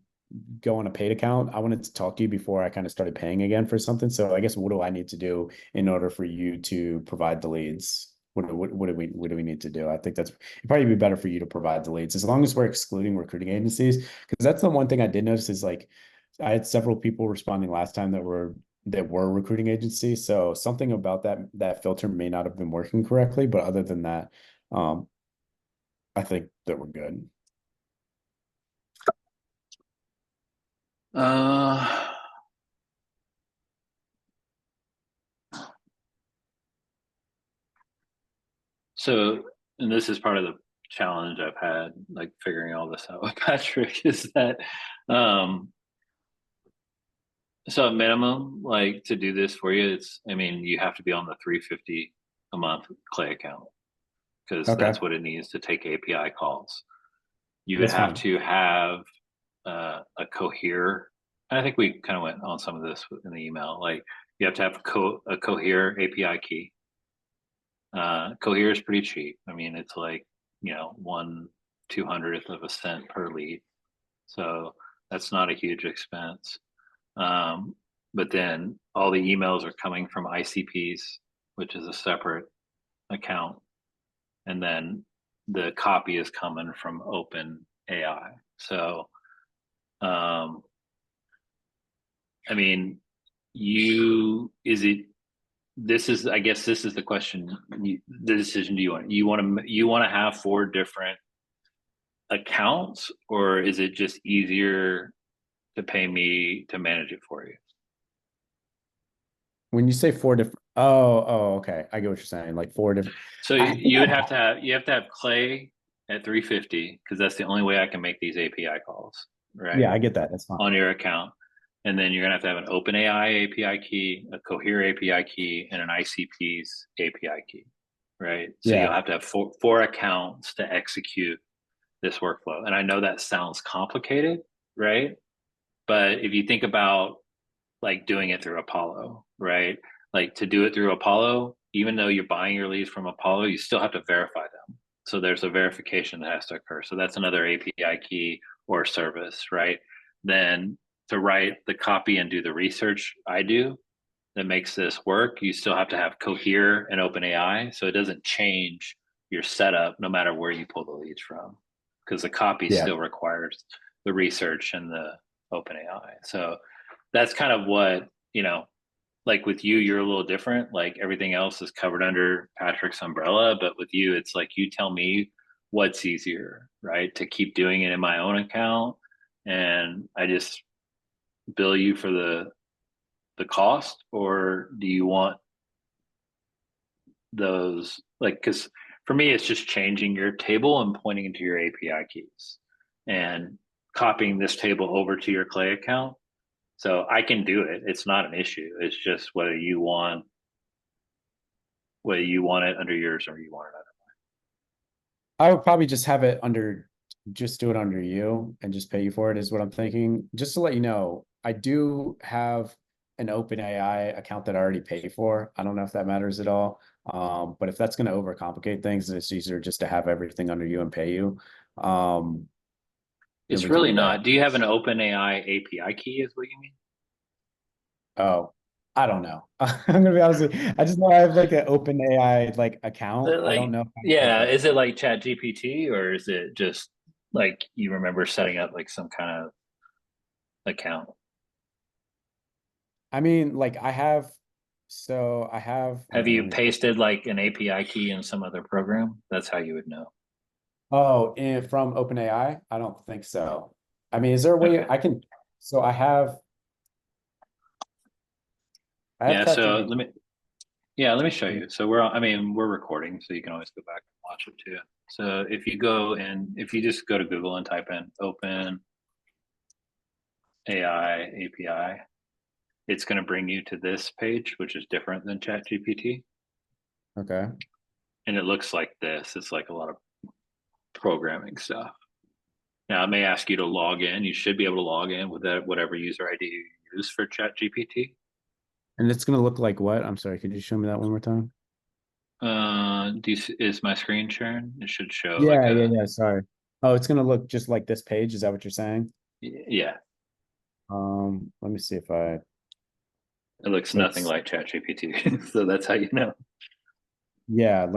go on a paid account. I wanted to talk to you before I kind of started paying again for something. So I guess what do I need to do in order for you to provide the leads? What do we need to do? I think it'd probably be better for you to provide the leads as long as we're excluding recruiting agencies. Because that's the one thing I did notice is like I had several people responding last time that were recruiting agencies. So something about that filter may not have been working correctly. But other than that, um, I think that we're good. leads? So, and this is part of the challenge I've had, like figuring all this out with Patrick, is that um so at minimum, like to do this for you, I mean, you have to be on the 350 a month Clay account because Okay, that's what it needs to take API calls. You would that's have fine. to have a Cohere. I think we kind of went on some of this in the email. Like you have to have a Cohere API key. Cohere is pretty cheap. I mean, it's like, 1/200th of a cent per lead. So that's not a huge expense. Um, but then all the emails are coming from ICPs, which is a separate account. And then the copy is coming from OpenAI. So, um, I mean, I guess this is the question, the decision do you want to have four different accounts, or is it just easier to pay me to manage it for you? When you say four different, okay, I get what you're saying. Like four different. So I think you would have to have Clay at 350 because that's the only way I can make these API calls, yeah, right? I get that. That's fine. On your account. And then you're gonna have an OpenAI API key, a Cohere API key, and an ICP's API key, right? So you'll Yeah, have to have four accounts to execute this workflow. And I know that sounds complicated, right? But if you think about like doing it through Apollo, right? Like to do it through Apollo, even though you're buying your leads from Apollo, you still have to verify them. So there's a verification that has to occur. So that's another API key or service, right? Then to write the copy and do the research I do that makes this work, you still have to have Cohere and OpenAI. So it doesn't change your setup no matter where you pull the leads from, because the copy yeah, still requires the research and the OpenAI. So that's kind of what, like with you, you're a little different. Like everything else is covered under Patrick's umbrella, but with you, it's like you tell me what's easier, right? To keep doing it in my own account, and I just bill you for the the cost, or do you want those like, because for me it's just changing your table and pointing into your API keys and copying this table over to your Clay account. So I can do it. It's not an issue. It's just whether you want it under yours or you want it under. I would probably just have it under, just do it under you and just pay you for it is what I'm thinking. Just to let you know, I do have an OpenAI account that I already pay for. I don't know if that matters at all. But if that's going to overcomplicate things, it's easier just to have everything under you and pay you. Then It's we can really do that. not. Do you have an OpenAI API key? Is what you mean? Oh, I don't know. I'm gonna be honest with you. I just know I have like an OpenAI like account. I don't Like, know if I have like yeah, a, is it like Chat GPT, or is it just like you remember setting up like some kind of account? I mean, like I have, so I have, Have let you me pull. pasted like an API key in some other program? That's how you would know. Oh, and from OpenAI? I don't think so. I mean, is there a way Okay. I can, so I have Yeah, so ChatGPT. let me show you. So I mean, we're recording, so you can always go back and watch it too. So if you just go to Google and type in Open AI API, it's going to bring you to this page, which is different than Chat GPT. Okay. And it looks like this. It's like a lot of programming stuff. Now, it may ask you to log in. You should be able to log in with that whatever user ID you use for Chat GPT. And it's gonna look like what? I'm sorry, could you show me that one more time? Is my screen sharing? It should show like Yeah. Sorry. Oh, it's gonna look just like this page. Is that what you're saying? yeah, Let me see if I, it looks so nothing it's, like Chat GPT. So that's how you know. yeah,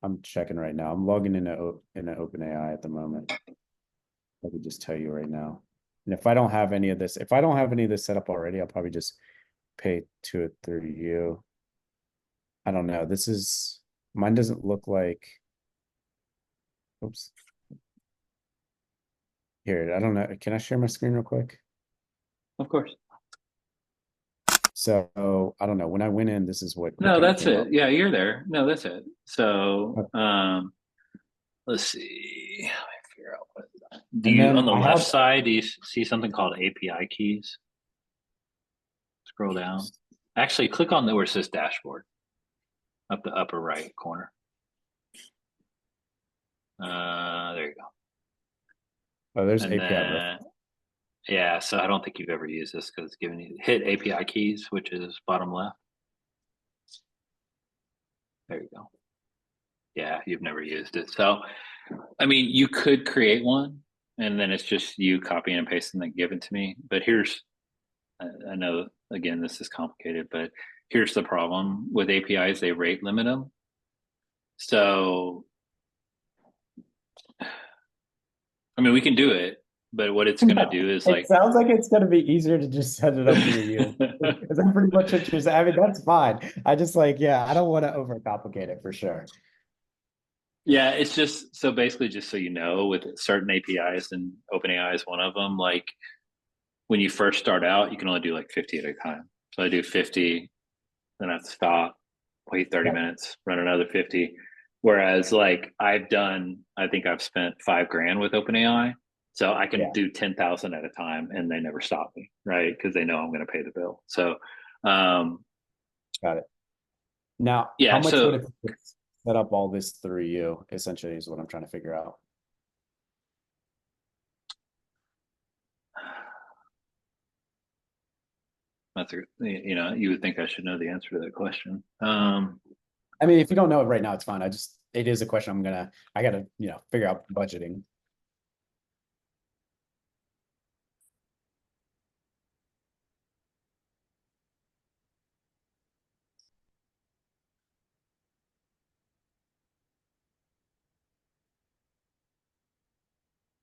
I'm checking right now. I'm logging into OpenAI at the moment. I could just tell you right now. And if I don't have any of this, if I don't have any of this set up already, I'll probably just pay to it through you. I don't know. Mine doesn't look like, oops. Here, I don't know. Can I share my screen real quick? Of course. So I don't know. When I went in, this is what No, kind of that's came it. up. Yeah, you're there. No, that's it. So Okay. let's see. Let me figure out what do And you then on the I left have, side, do you see something called API keys? Scroll down. Actually, click on the where it says dashboard up the upper right corner. There you go. oh, there's And API then reference. yeah, so I don't think you've ever used this because it's giving you hit API keys, which is bottom left. There you go. Yeah, you've never used it. So, I mean, you could create one and then it's just you copying and pasting and give it to me. But I know, again, this is complicated, but here's the problem with APIs, they rate limit them. So, I mean, we can do it, but what it's going to do is It like, sounds like it's gonna be easier to just set it up through you. Because I'm pretty much what you're saying. I mean, that's fine. I just like, yeah, I don't want to overcomplicate it for sure. yeah, it's just so basically, just so you know, with certain APIs and OpenAI is one of them, like when you first start out, you can only do like 50 at a time. So I do 50, then I have to stop, wait 30 Yep. minutes, run another 50. Whereas like I think I've spent 5 grand with OpenAI. So I can Yeah, do 10,000 at a time and they never stop me, right? Because they know I'm going to pay the bill. So, um, got it. Now, how yeah, much would so it be to set up all this through you, essentially, is what I'm trying to figure out. that's you would think I should know the answer to that question. I mean, if you don't know it right now, it's fine. It is a question I gotta, figure out budgeting.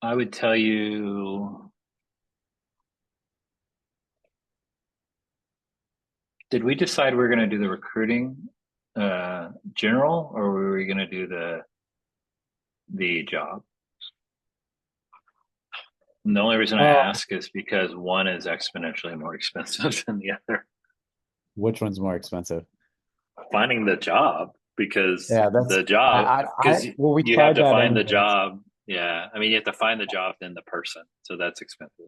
I would tell you, did we decide we are going to do the recruiting general, or were we going to do the job? And the only reason I Oh, ask is because one is exponentially more expensive than the other. Which one's more expensive? Finding the job, because Yeah, that's the job, because well, we you have tried to that find the anyways. job. Yeah, I mean, you have to find the job, then the person. So that's expensive.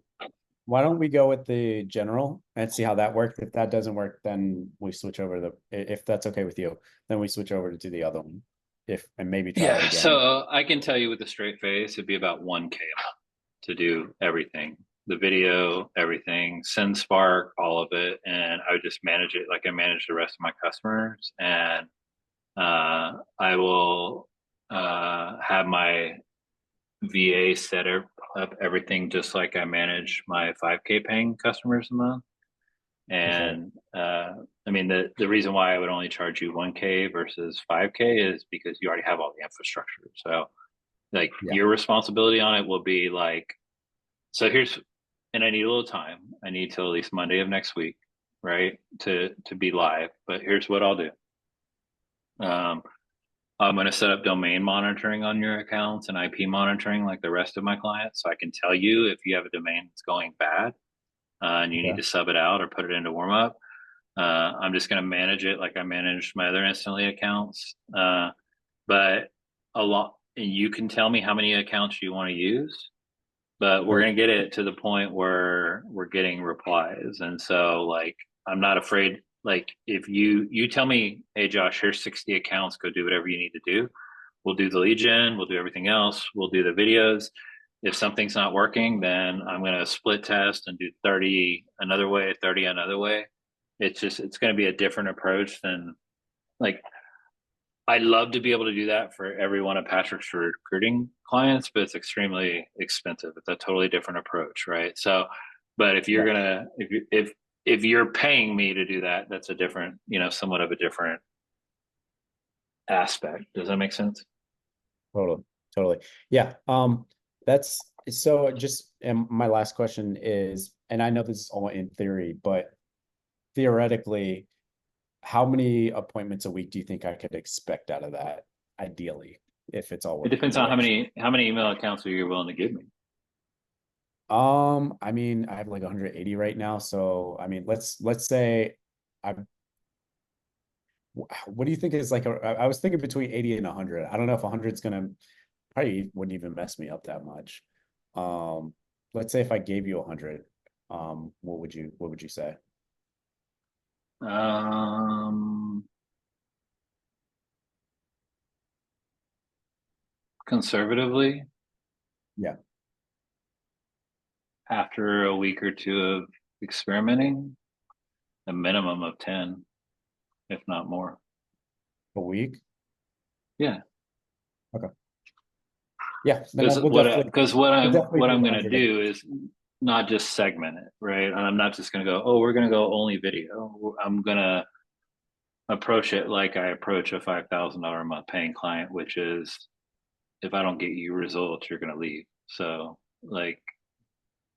Why don't we go with the general and see how that worked? If that doesn't work, then we switch over to if that's okay with you, then we switch over to the other one. If and maybe try that Yeah, again. so I can tell you with a straight face, it'd be about 1K a month to do everything, the video, everything, SendSpark, all of it. And I would just manage it like I manage the rest of my customers. And I will have my VA up everything just like I manage my 5K paying customers a month. For sure. And I mean, the reason why I would only charge you 1K versus 5K is because you already have all the infrastructure. So, like, Yeah. your responsibility on it will be like, so here's, and I need a little time. I need till at least Monday of next week, right, to be live. But here's what I'll do. Um, I'm going to set up domain monitoring on your accounts and IP monitoring like the rest of my clients, so I can tell you if you have a domain that's going bad and you need Okay. to sub it out or put it into warm up. I'm just going to manage it like I manage my other instantly accounts. But a lot, and you can tell me how many accounts you want to use, but we're Perfect. going to get it to the point where we're getting replies. And so, like, I'm not afraid. Like, if you tell me, hey Josh, here's 60 accounts, go do whatever you need to do. We'll do the lead gen, we'll do everything else, we'll do the videos. If something's not working, then I'm going to split test and do 30 another way, 30 another way. It's going to be a different approach than, like, I'd love to be able to do that for every one of Patrick's recruiting clients, but it's extremely expensive. It's a totally different approach, right? So, but if you're Yeah. gonna, if you're paying me to do that, that's a different, somewhat of a different aspect. Does that make sense? Totally. Totally. Yeah. That's so just and my last question is, and I know this is all in theory, but theoretically, how many appointments a week do you think I could expect out of that, ideally, if it's all It working depends the on way how it should? many email accounts are you willing to give me. I mean, I have like 180 right now, so I mean, let's say I what do you think is like I was thinking between 80 and 100. I don't know if 100 is gonna probably wouldn't even mess me up that much. Um, let's say if I gave you 100, what would you say? Um, Conservatively, Yeah, after a week or two of experimenting, a minimum of 10, if not more. a week. Yeah. Okay. Yeah, then Because we'll definitely what we'll I'm definitely do the gonna 100 again. do is not just segment it, right? And I'm not just gonna go, oh, we're gonna go only video. I'm gonna approach it like I approach a $5,000 a month paying client, which is, if I don't get you results, you're gonna leave. So, like,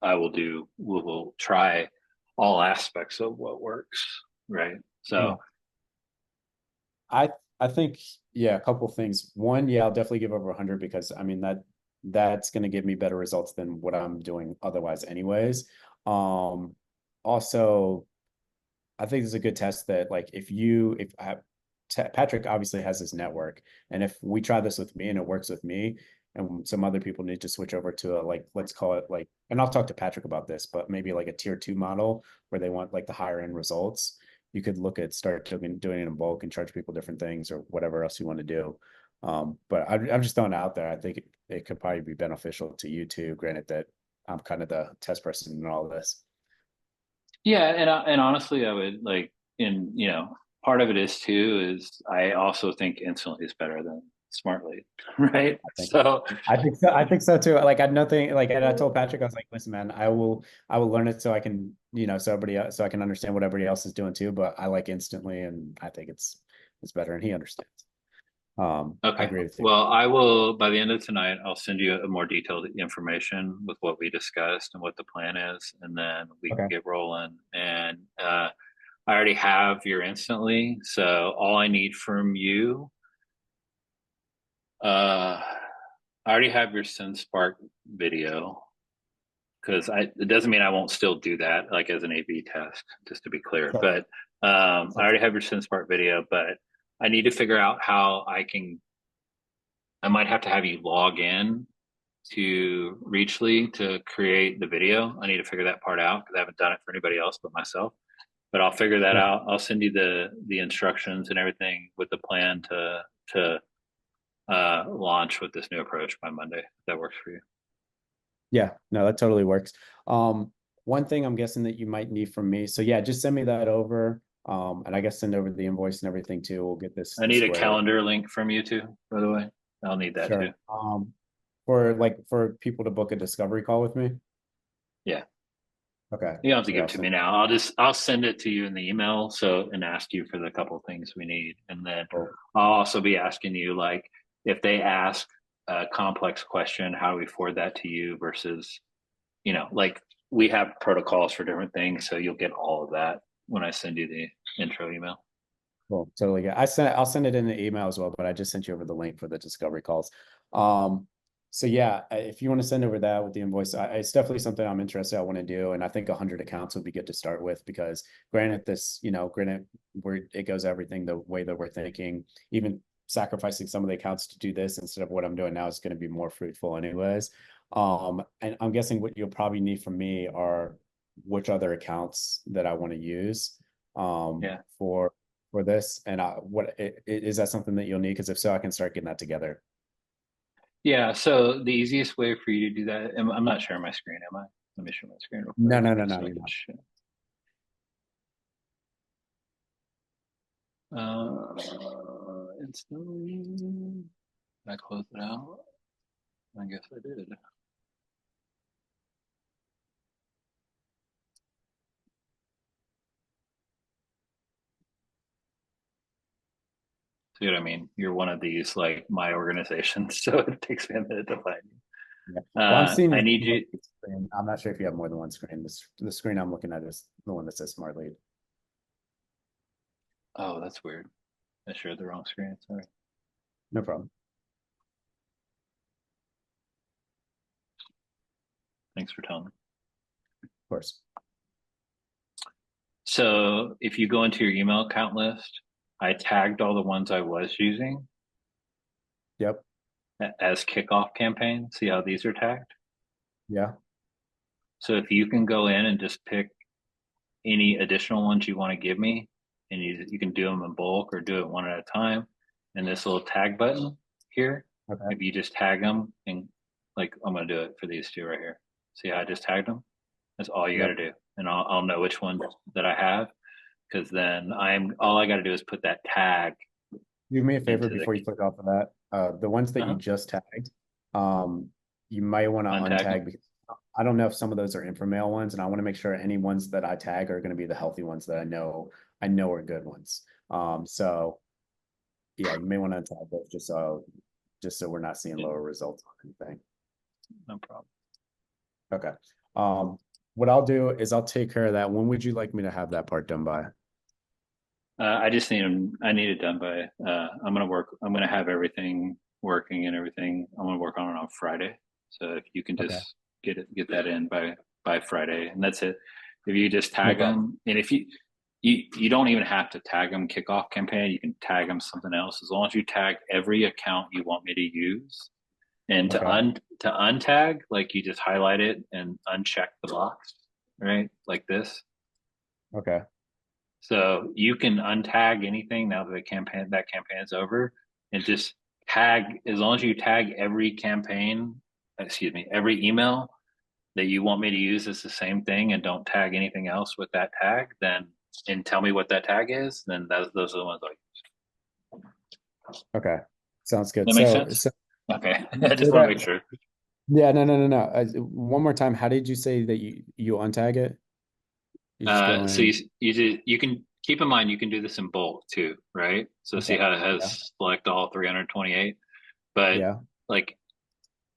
we will try all aspects of what works, right? Yeah. So, I I think yeah, a couple things. One, yeah, I'll definitely give over 100 because I mean that's going to give me better results than what I'm doing otherwise anyways. Um Also, I think it's a good test that like if Patrick obviously has his network, and if we try this with me and it works with me, and some other people need to switch over to a like let's call it like, and I'll talk to Patrick about this, but maybe like a tier two model where they want like the higher end results. You could look at start doing it in bulk and charge people different things or whatever else you want to do. But I'm just throwing it out there. I think it could probably be beneficial to you too. Granted that I'm kind of the test person in all this. yeah, and honestly, I would like, in part of it is too is I also think instantly is better than smartly, right? I think So, I think so. I think so too. Like I nothing like, and I told Patrick, I was like, listen, man, I will learn it so I can, so everybody else, so I can understand what everybody else is doing too. But I like instantly, and I think it's better, and he understands. I okay. agree with you. Well, I will, by the end of tonight, I'll send you a more detailed information with what we discussed and what the plan is, and then we can Okay. get rolling. And I already have your instantly, so all I need from you, I already have your SendSpark video, because it doesn't mean I won't still do that, like as an A/B test, just to be clear. Sure. But I already have your SendSpark video, but I need to figure out how I might have to have you log in to ReachLee to create the video. I need to figure that part out because I haven't done it for anybody else but myself. But I'll figure that Yeah. out. I'll send you the instructions and everything with the plan to launch with this new approach by Monday. If that works for you. Yeah, no, that totally works. One thing I'm guessing that you might need from me. So yeah, just send me that over. And I guess send over the invoice and everything too. We'll get I this need a squared away. calendar link from you too, by the way. I'll need that too. Sure. For people to book a discovery call with me. Yeah. Okay. You don't have to Yeah, give I'll it to send. me now. I'll send it to you in the email and ask you for the couple of things we need. And then Oh, I'll also be asking you like if they ask a complex question, how do we forward that to you versus, like we have protocols for different things, so you'll get all of that when I send you the intro email. cool. Totally good. I'll send it in the email as well, but I just sent you over the link for the discovery calls. Um, so yeah, if you want to send over that with the invoice, it's definitely something I'm interested. I want to do, and I think 100 accounts would be good to start with because granted, where it goes everything the way that we're thinking, even sacrificing some of the accounts to do this instead of what I'm doing now is going to be more fruitful anyways. And I'm guessing what you'll probably need from me are which other accounts that I want to use Yeah. for this, and is that something that you'll need? Because if so, I can start getting that together. Yeah. So the easiest way for you to do that, I'm not sharing my screen, am I? Let me share my screen real No, quick no, no, just no, so I you're can not. share. Instantly. I close it out. I guess I did. See what I mean? You're one of these like my organizations, so it takes me a minute to find you. Yeah. Well, I'm seeing I your need smart you. lead screen. I'm not sure if you have more than one screen. The screen I'm looking at is the one that says smart lead. Oh, that's weird. I shared the wrong screen. Sorry. No problem. Thanks for telling me. Of course. So if you go into your email account list, I tagged all the ones I was using Yep. as kickoff campaigns. See how these are tagged? Yeah. So if you can go in and just pick any additional ones you want to give me, and you can do them in bulk or do it one at a time. And this little tag button here, Okay. if you just tag them and like I'm going to do it for these two right here. See how I just tagged them? That's all you got to Yep. do, and I'll know which ones that I have because then all I got to do is put that tag Do me a favor into the before you click off of that. The ones that you uh just tagged, um, you might want to untag them. untag because I don't know if some of those are infra ones, and I want to make sure any ones that I tag are going to be the healthy ones that I know are good ones. So yeah, you may want to untag those just so we're not seeing Yeah, lower results on anything. no problem. Okay. Um, what I'll do is I'll take care of that. When would you like me to have that part done by? I just need them. I need it done by. I'm gonna work. I'm gonna have everything working and everything. I'm gonna work on it on Friday. So if you can Okay. just get that in by Friday, and that's it. If you just No tag problem. them, and if you don't even have to tag them kickoff campaign. You can tag them something else as long as you tag every account you want me to use. And Okay. to untag, like you just highlight it and uncheck the box, right? Like this. Okay. So you can untag anything now that that campaign is over, and just tag as long as you tag every campaign, excuse me, every email that you want me to use is the same thing, and don't tag anything else with that tag. Then and tell me what that tag is. Then those are the ones like Okay. Sounds good. that makes So, sense. so Okay, I say just want to make that. sure. Yeah, no, no, no, no. One more time. How did you say that you untag it? You just go So in. you can keep in mind you can do this in bulk too, right? So see Okay. how it Yeah. has select all 328, but Yeah. like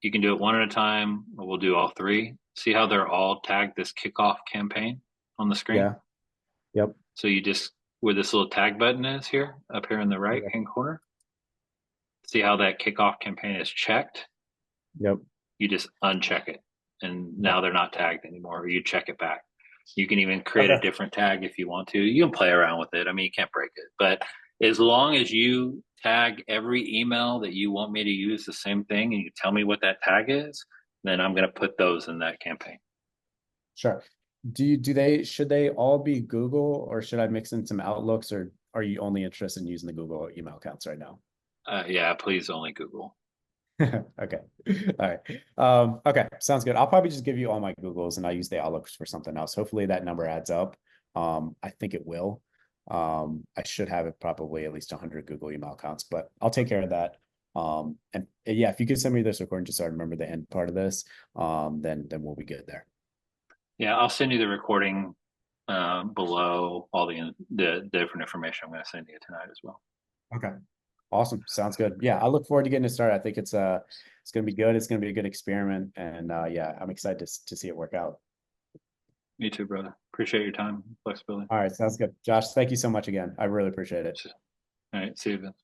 you can do it one at a time, or we'll do all three. See how they're all tagged this kickoff campaign on the screen? Yeah. Yep. So you just where this little tag button is here, up here in the right Yeah. hand corner. See how that kickoff campaign is checked? Yep. You just uncheck it, and Okay. now they're not tagged anymore. Or you check it back. You can even create a Okay. different tag if you want to. You can play around with it. I mean, you can't break it, but as long as you tag every email that you want me to use the same thing and you tell me what that tag is, then I'm going to put those in that campaign. Sure. Should they all be Google, or should I mix in some Outlooks, or are you only interested in using the Google email accounts right now? Yeah, please only Google. Okay. All right. Okay, sounds good. I'll probably just give you all my Googles and I'll use the Outlooks for something else. Hopefully that number adds up. I think it will. I should have it probably at least 100 Google email accounts, but I'll take care of that. And yeah, if you could send me this recording just so I remember the end part of this, then we'll be good there. Yeah, I'll send you the recording below all the different information I'm going to send you tonight as well. Okay. Awesome. Sounds good. Yeah, I look forward to getting it started. I think it's gonna be good. It's gonna be a good experiment. And yeah, I'm excited to see it work out. Me too, brother. Appreciate your time, flexibility. All right, sounds good. Josh, thank you so much again. I really appreciate it. All right, see you, Vince.